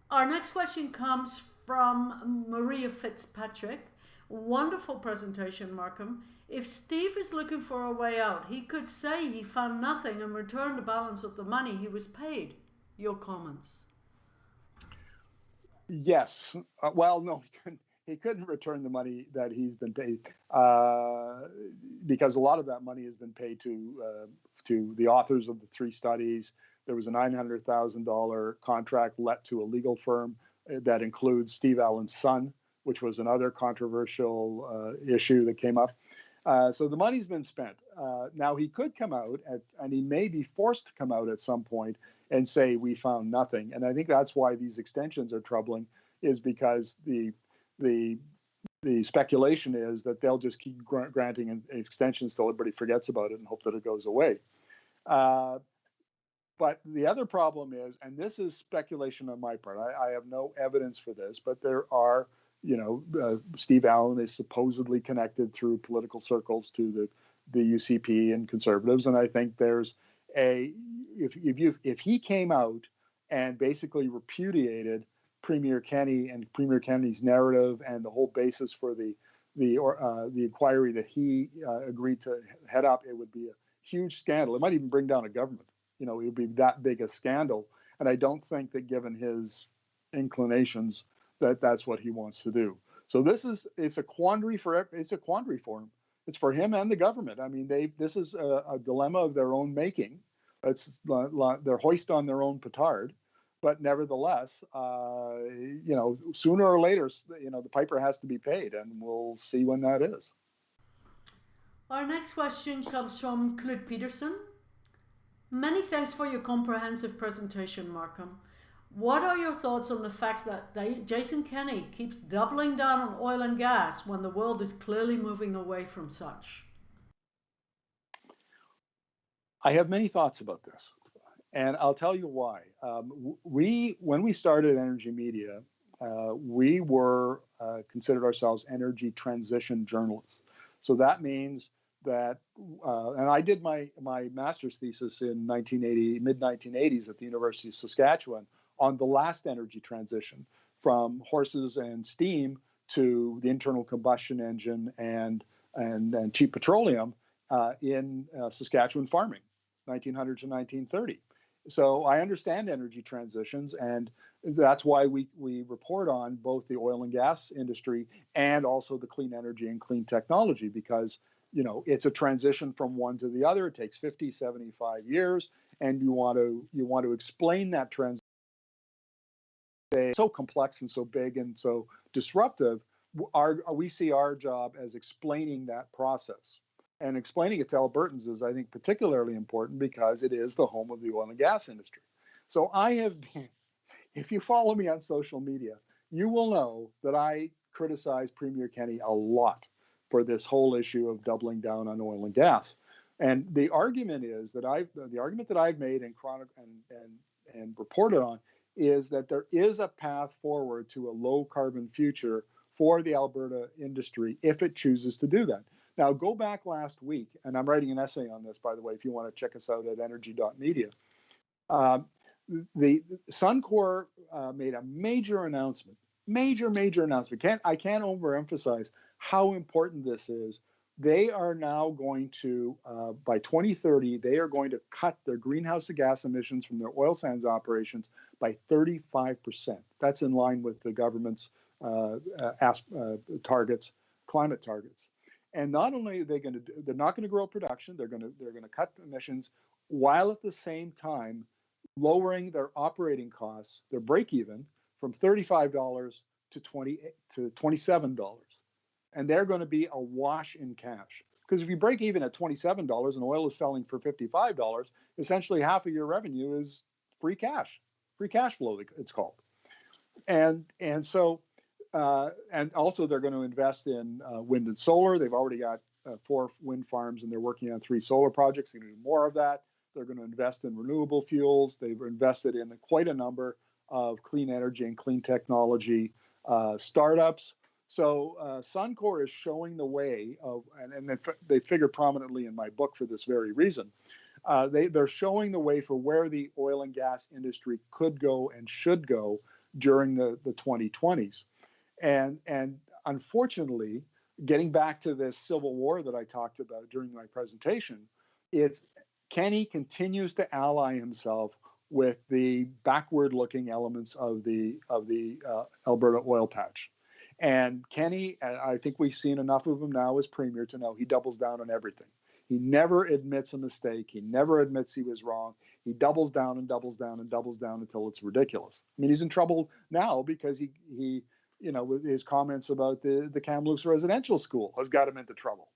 Our next question comes from Maria Fitzpatrick. Wonderful presentation, Markham. If Steve is looking for a way out, he could say he found nothing and return the balance of the money he was paid. Your comments?
Yes. Well, no, he couldn't return the money that he's been paid because a lot of that money has been paid to the authors of the 3 studies. There was a $900,000 contract let to a legal firm that includes Steve Allen's son, which was another controversial issue that came up. So the money's been spent. Now he could come out, and he may be forced to come out at some point and say we found nothing. And I think that's why these extensions are troubling, is because the speculation is that they'll just keep granting extensions till everybody forgets about it and hope that it goes away. But the other problem is, and this is speculation on my part, I have no evidence for this, but there are, Steve Allen is supposedly connected through political circles to the UCP and Conservatives, and I think there's if he came out and basically repudiated Premier Kenney and Premier Kenney's narrative and the whole basis for the inquiry that he agreed to head up, it would be a huge scandal. It might even bring down a government. It would be that big a scandal, and I don't think that, given his inclinations, that's what he wants to do. So it's a quandary for him. It's for him and the government. I mean, this is a dilemma of their own making. They're hoist on their own petard, but nevertheless, sooner or later, the piper has to be paid, and we'll see when that is.
Our next question comes from Knut Peterson. Many thanks for your comprehensive presentation, Markham. What are your thoughts on the fact that Jason Kenney keeps doubling down on oil and gas when the world is clearly moving away from such?
I have many thoughts about this, and I'll tell you why. When we started Energy Media, we were considered ourselves energy transition journalists. So that means that, and I did my master's thesis in mid-1980s at the University of Saskatchewan on the last energy transition, from horses and steam to the internal combustion engine and cheap petroleum in Saskatchewan farming, 1900 to 1930. So I understand energy transitions, and that's why we report on both the oil and gas industry and also the clean energy and clean technology, because it's a transition from one to the other. It takes 50, 75 years, and you want to explain that transition. It's so complex and so big and so disruptive. We see our job as explaining that process, and explaining it to Albertans is, I think, particularly important because it is the home of the oil and gas industry. So I have been, if you follow me on social media, you will know that I criticize Premier Kenney a lot for this whole issue of doubling down on oil and gas. And the argument is that I've made and reported on is that there is a path forward to a low carbon future for the Alberta industry if it chooses to do that. Now, go back last week, and I'm writing an essay on this, by the way, if you want to check us out at energy.media. The Suncor made a major announcement. I can't overemphasize how important this is they are now going to, by 2030, they are going to cut their greenhouse gas emissions from their oil sands operations by 35%. That's in line with the government's targets, climate targets. And not only are they going to, they're not going to grow production, they're going to cut emissions, while at the same time lowering their operating costs, their break even, from $35 to $27. And they're going to be awash in cash. Because if you break even at $27 and oil is selling for $55, essentially half of your revenue is free cash flow, it's called. And so, and also they're going to invest in wind and solar. They've already got 4 wind farms and they're working on 3 solar projects. They're going to do more of that. They're going to invest in renewable fuels. They've invested in quite a number of clean energy and clean technology startups. So Suncor is showing the way of, and they figure prominently in my book for this very reason. They're showing the way for where the oil and gas industry could go and should go during the 2020s. And unfortunately, getting back to this civil war that I talked about during my presentation, it's Kenney continues to ally himself with the backward-looking elements of the Alberta oil patch. And Kenney, I think we've seen enough of him now as Premier to know he doubles down on everything. He never admits a mistake. He never admits he was wrong. He doubles down and doubles down and doubles down until it's ridiculous. I mean, he's in trouble now because he with his comments about the Kamloops residential school has got him into trouble.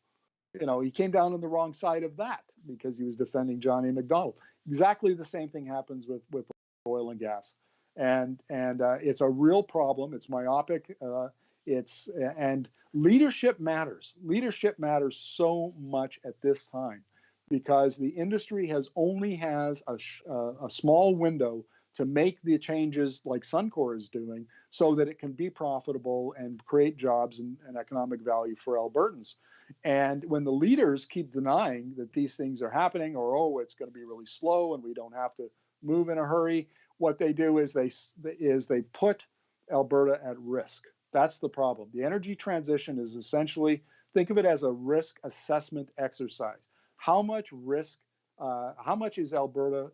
He came down on the wrong side of that because he was defending John A. Macdonald. Exactly the same thing happens with oil and gas. And it's a real problem. It's myopic. And leadership matters. Leadership matters so much at this time because the industry only has a small window to make the changes like Suncor is doing so that it can be profitable and create jobs and economic value for Albertans. And when the leaders keep denying that these things are happening or, it's going to be really slow and we don't have to move in a hurry, what they do is they put Alberta at risk. That's the problem. The energy transition is essentially, think of it as a risk assessment exercise. How much risk, how much is Alberta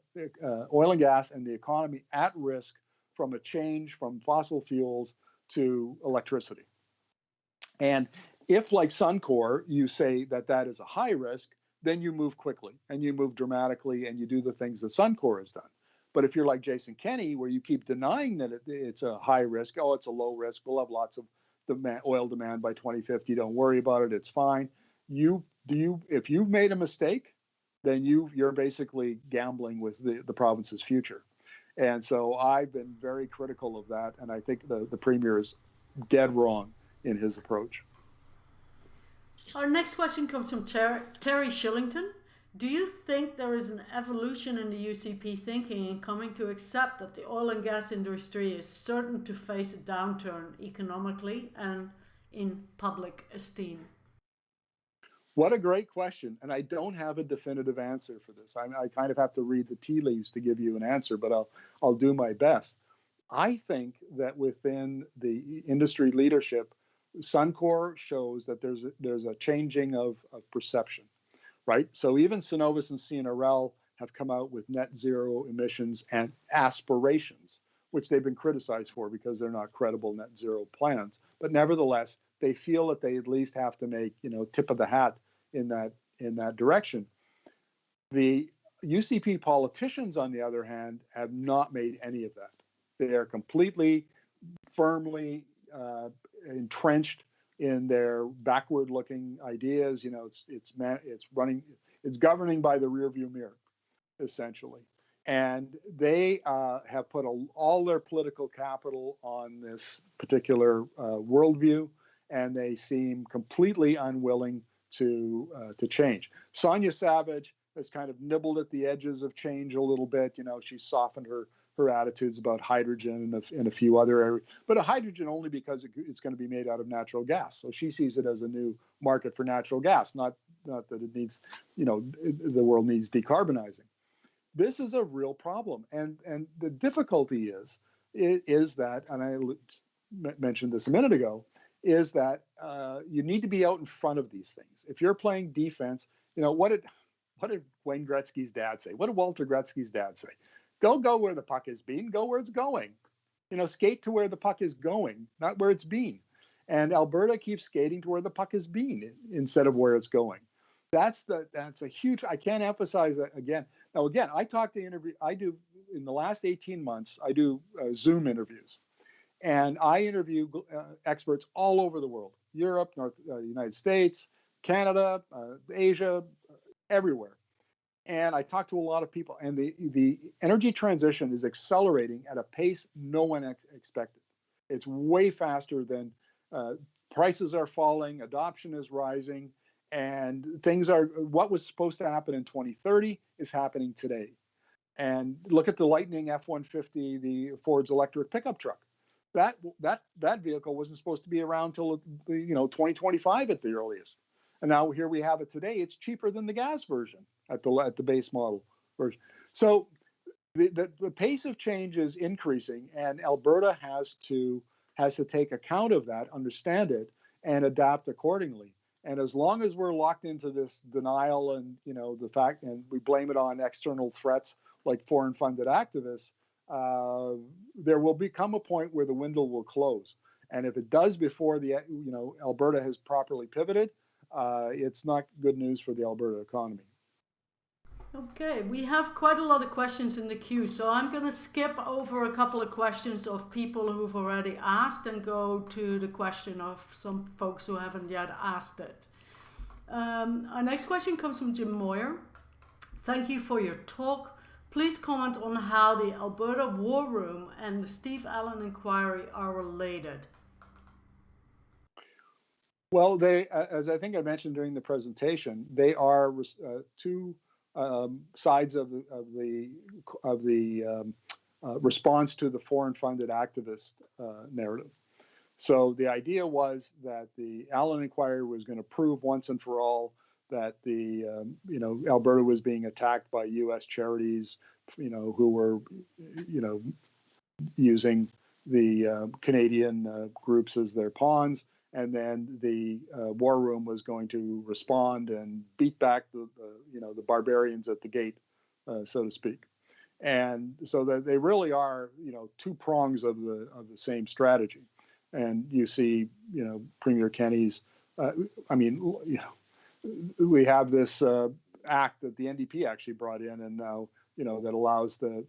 oil and gas and the economy at risk from a change from fossil fuels to electricity? And if, like Suncor, you say that is a high risk, then you move quickly and you move dramatically and you do the things that Suncor has done. But if you're like Jason Kenney, where you keep denying that it's a high risk, it's a low risk, we'll have lots of oil demand by 2050, don't worry about it, it's fine. If you've made a mistake, then you're basically gambling with the province's future. And so I've been very critical of that, and I think the Premier is dead wrong in his approach.
Our next question comes from Terry Shillington. Do you think there is an evolution in the UCP thinking in coming to accept that the oil and gas industry is certain to face a downturn economically and in public esteem?
What a great question. And I don't have a definitive answer for this. I kind of have to read the tea leaves to give you an answer, but I'll do my best. I think that within the industry leadership, Suncor shows that there's a changing of perception. Right? So even Cenovus and CNRL have come out with net zero emissions and aspirations, which they've been criticized for because they're not credible net zero plans. But nevertheless, they feel that they at least have to make, tip of the hat in that direction. The UCP politicians, on the other hand, have not made any of that. They are completely, firmly entrenched in their backward-looking ideas. It's governing by the rearview mirror, essentially. And they have put all their political capital on this particular worldview, and they seem completely unwilling to change. Sonia Savage has kind of nibbled at the edges of change a little bit. She's softened her attitudes about hydrogen and a few other areas, but hydrogen only because it's going to be made out of natural gas. So she sees it as a new market for natural gas, not that it needs, the world needs decarbonizing. This is a real problem, and the difficulty is that, and I mentioned this a minute ago, is that you need to be out in front of these things. If you're playing defense, what did Wayne Gretzky's dad say? What did Walter Gretzky's dad say? Don't go where the puck is being, go where it's going. Skate to where the puck is going, not where it's being. And Alberta keeps skating to where the puck is being instead of where it's going. That's a huge, I can't emphasize that again. Now, again, I do, in the last 18 months, I do Zoom interviews. And I interview experts all over the world, Europe, United States, Canada, Asia, everywhere. And I talk to a lot of people, and the energy transition is accelerating at a pace no one expected. It's way faster than prices are falling, adoption is rising, and what was supposed to happen in 2030 is happening today. And look at the Lightning F-150, the Ford's electric pickup truck. That vehicle wasn't supposed to be around till 2025 at the earliest. And now here we have it today. It's cheaper than the gas version at the base model version. So the pace of change is increasing, and Alberta has to take account of that, understand it, and adapt accordingly. And as long as we're locked into this denial and the fact, and we blame it on external threats like foreign funded activists, there will become a point where the window will close. And if it does before Alberta has properly pivoted, it's not good news for the Alberta economy.
Okay, we have quite a lot of questions in the queue, so I'm going to skip over a couple of questions of people who've already asked and go to the question of some folks who haven't yet asked it. Our next question comes from Jim Moyer. Thank you for your talk. Please comment on how the Alberta War Room and the Steve Allan Inquiry are related.
Well, they, as I think I mentioned during the presentation, they are two sides of the response to the foreign-funded activist narrative. So the idea was that the Allan Inquiry was going to prove once and for all that Alberta was being attacked by U.S. charities, who were using the Canadian groups as their pawns. And then the War Room was going to respond and beat back the barbarians at the gate, so to speak. And so that they really are, two prongs of the same strategy. And you see, Premier Kenney's, we have this act that the NDP actually brought in, and now, that allows the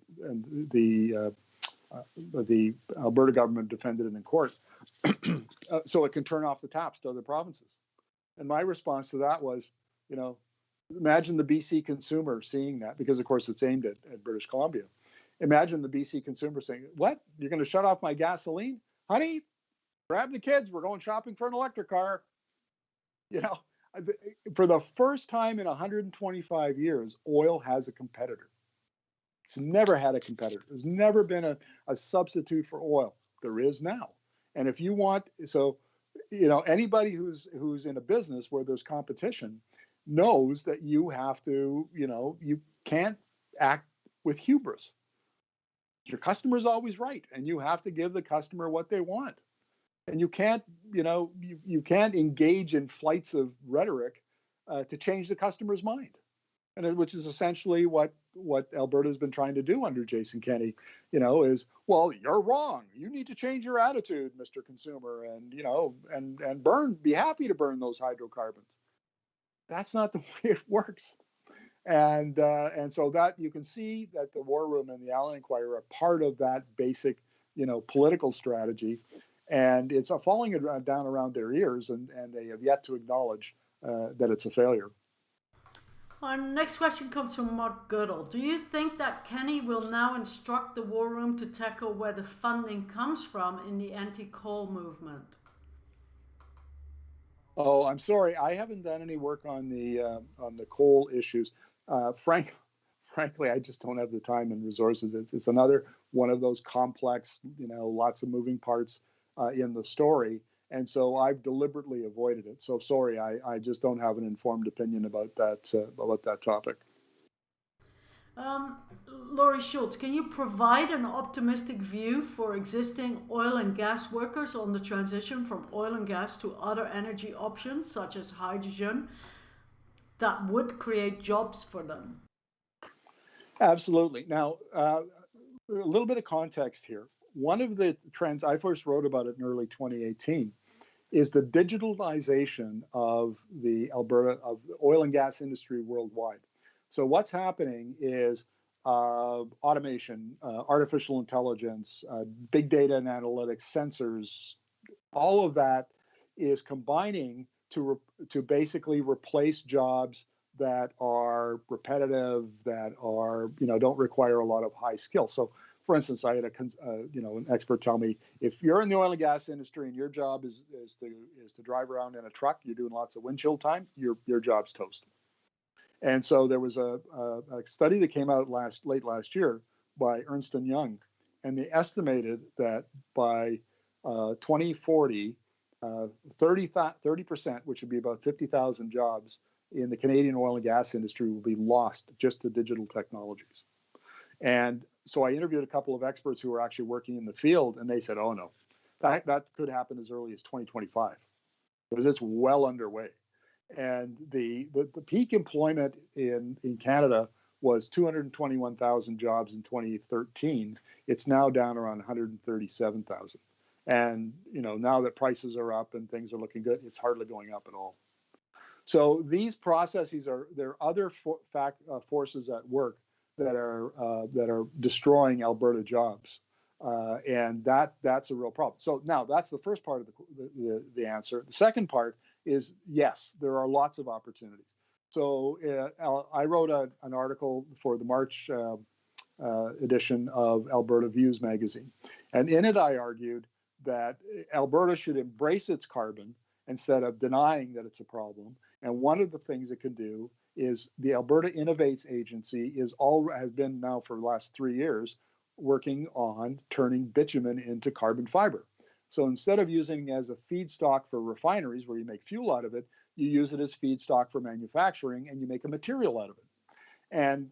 Alberta government defended it in court. So it can turn off the taps to other provinces. And my response to that was, imagine the BC consumer seeing that, because of course it's aimed at British Columbia. Imagine the BC consumer saying, what? You're going to shut off my gasoline? Honey, grab the kids. We're going shopping for an electric car. For the first time in 125 years, oil has a competitor. It's never had a competitor. There's never been a substitute for oil. There is now. And if you want, anybody who's in a business where there's competition knows that you have to, you can't act with hubris. Your customer's always right, and you have to give the customer what they want. And you can't, you can't engage in flights of rhetoric to change the customer's mind. And which is essentially what Alberta has been trying to do under Jason Kenney, is, well, you're wrong. You need to change your attitude, Mr. Consumer, and and be happy to burn those hydrocarbons. That's not the way it works. And so that you can see that the War Room and the Allan Inquiry are part of that basic, political strategy, and it's falling down around their ears, and they have yet to acknowledge that it's a failure.
Our next question comes from Mark Goodall. Do you think that Kenney will now instruct the War Room to tackle where the funding comes from in the anti-coal movement?
Oh, I'm sorry. I haven't done any work on the coal issues. Frankly, I just don't have the time and resources. It's another one of those complex, lots of moving parts in the story. And so I've deliberately avoided it. So sorry, I just don't have an informed opinion about that topic.
Laurie Schultz, can you provide an optimistic view for existing oil and gas workers on the transition from oil and gas to other energy options such as hydrogen that would create jobs for them?
Absolutely. Now, a little bit of context here. One of the trends, I first wrote about it in early 2018, is the digitalization of the oil and gas industry worldwide. So what's happening is automation, artificial intelligence, big data and analytics, sensors, all of that is combining to basically replace jobs that are repetitive, that are don't require a lot of high skill. So, for instance, I had an expert tell me, if you're in the oil and gas industry and your job is to drive around in a truck, you're doing lots of windshield time, your job's toast. And so there was a study that came out late last year by Ernst & Young, and they estimated that by 2040, 30%, which would be about 50,000 jobs in the Canadian oil and gas industry, will be lost just to digital technologies. And so I interviewed a couple of experts who were actually working in the field, and they said, oh no, that could happen as early as 2025, because it's well underway. And the peak employment in Canada was 221,000 jobs in 2013. It's now down around 137,000. And now that prices are up and things are looking good, it's hardly going up at all. So these processes there are other forces at work that are destroying Alberta jobs, and that's a real problem. So now that's the first part of the answer. The second part is, yes, there are lots of opportunities. So I wrote an article for the March edition of Alberta Views magazine, and in it I argued that Alberta should embrace its carbon instead of denying that it's a problem. And one of the things it can do is the Alberta Innovates Agency has been now for the last 3 years working on turning bitumen into carbon fiber. So instead of using it as a feedstock for refineries where you make fuel out of it, you use it as feedstock for manufacturing and you make a material out of it. And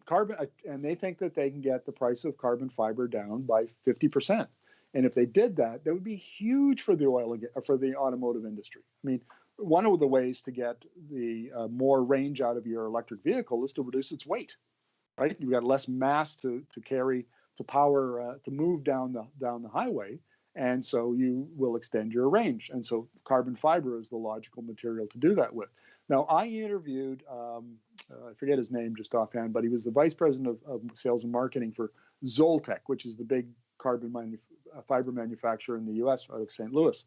they think that they can get the price of carbon fiber down by 50%. And if they did that, that would be huge for the automotive industry. I mean, one of the ways to get the more range out of your electric vehicle is to reduce its weight, right? You've got less mass to carry, to power, to move down the highway, and so you will extend your range. And so carbon fiber is the logical material to do that with. Now, I interviewed, I forget his name just offhand, but he was the vice president of sales and marketing for Zoltec, which is the big carbon fiber manufacturer in the U.S. out of St. Louis.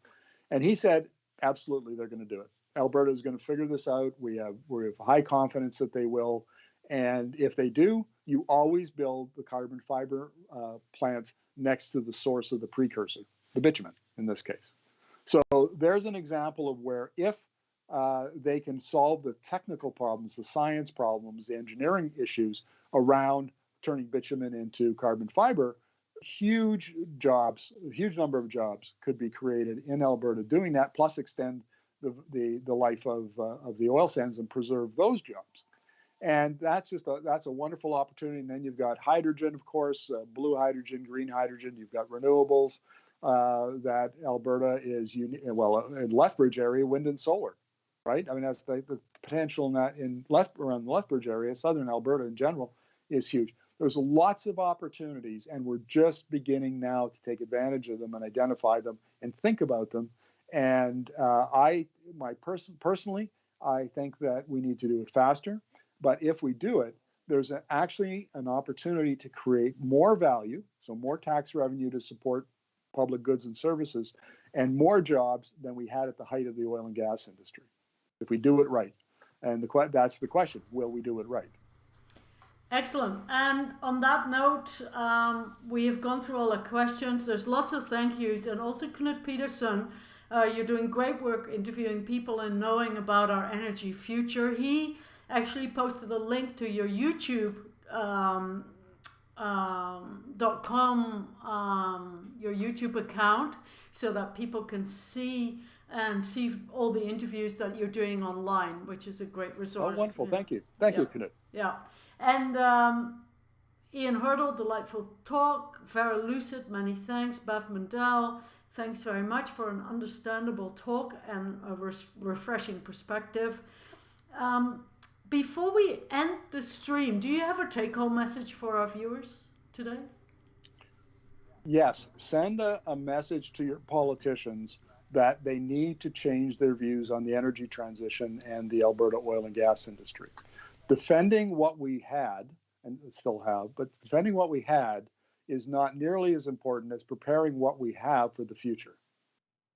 And he said, absolutely, they're going to do it. Alberta is going to figure this out. We have high confidence that they will. And if they do, you always build the carbon fiber plants next to the source of the precursor, the bitumen in this case. So there's an example of where if they can solve the technical problems, the science problems, the engineering issues around turning bitumen into carbon fiber, huge number of jobs could be created in Alberta doing that, plus extend the life of the oil sands and preserve those jobs. And that's a wonderful opportunity. And then you've got hydrogen, of course, blue hydrogen, green hydrogen. You've got renewables that Alberta is in Lethbridge area, wind and solar, right? I mean, that's the potential in that around the Lethbridge area, southern Alberta in general, is huge. There's lots of opportunities, and we're just beginning now to take advantage of them and identify them and think about them. And personally, I think that we need to do it faster. But if we do it, there's actually an opportunity to create more value, so more tax revenue to support public goods and services, and more jobs than we had at the height of the oil and gas industry, if we do it right. And that's the question, will we do it right?
Excellent. And on that note, we have gone through all the questions. There's lots of thank yous. And also Knut Peterson, you're doing great work interviewing people and knowing about our energy future. He actually posted a link to your YouTube your YouTube account, so that people can see all the interviews that you're doing online, which is a great resource.
Oh, wonderful. Thank you. Thank you, Knut.
Yeah. And Ian Hurdle, delightful talk, very lucid, many thanks. Bev Mendel, thanks very much for an understandable talk and a refreshing perspective. Before we end the stream, do you have a take-home message for our viewers today?
Yes, send a message to your politicians that they need to change their views on the energy transition and the Alberta oil and gas industry. Defending what we had, and still have, but defending what we had is not nearly as important as preparing what we have for the future.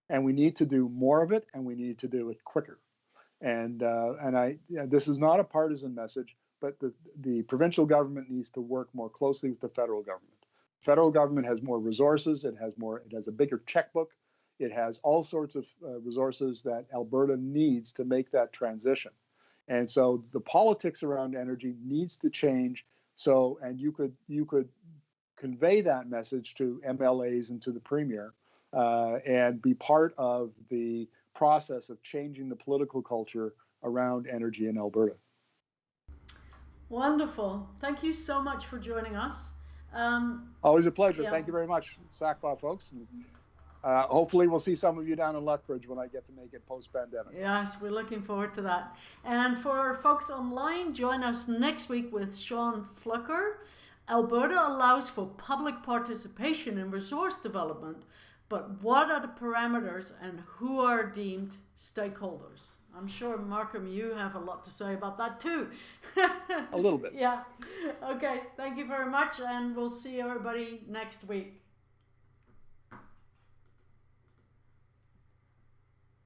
And we need to do more of it, and we need to do it quicker. And this is not a partisan message, but the provincial government needs to work more closely with the federal government. The federal government has more resources. It has a bigger checkbook. It has all sorts of resources that Alberta needs to make that transition. And so the politics around energy needs to change. So, and you could convey that message to MLAs and to the Premier, and be part of the process of changing the political culture around energy in Alberta.
Wonderful. Thank you so much for joining us.
Always a pleasure.
Yeah.
Thank you very much, SACPA folks. And, hopefully we'll see some of you down in Lethbridge when I get to make it post-pandemic.
Yes, we're looking forward to that. And for folks online, join us next week with Sean Flucker. Alberta allows for public participation in resource development, but what are the parameters and who are deemed stakeholders? I'm sure, Markham, you have a lot to say about that too.
A little bit.
Yeah. Okay. Thank you very much, and we'll see everybody next week.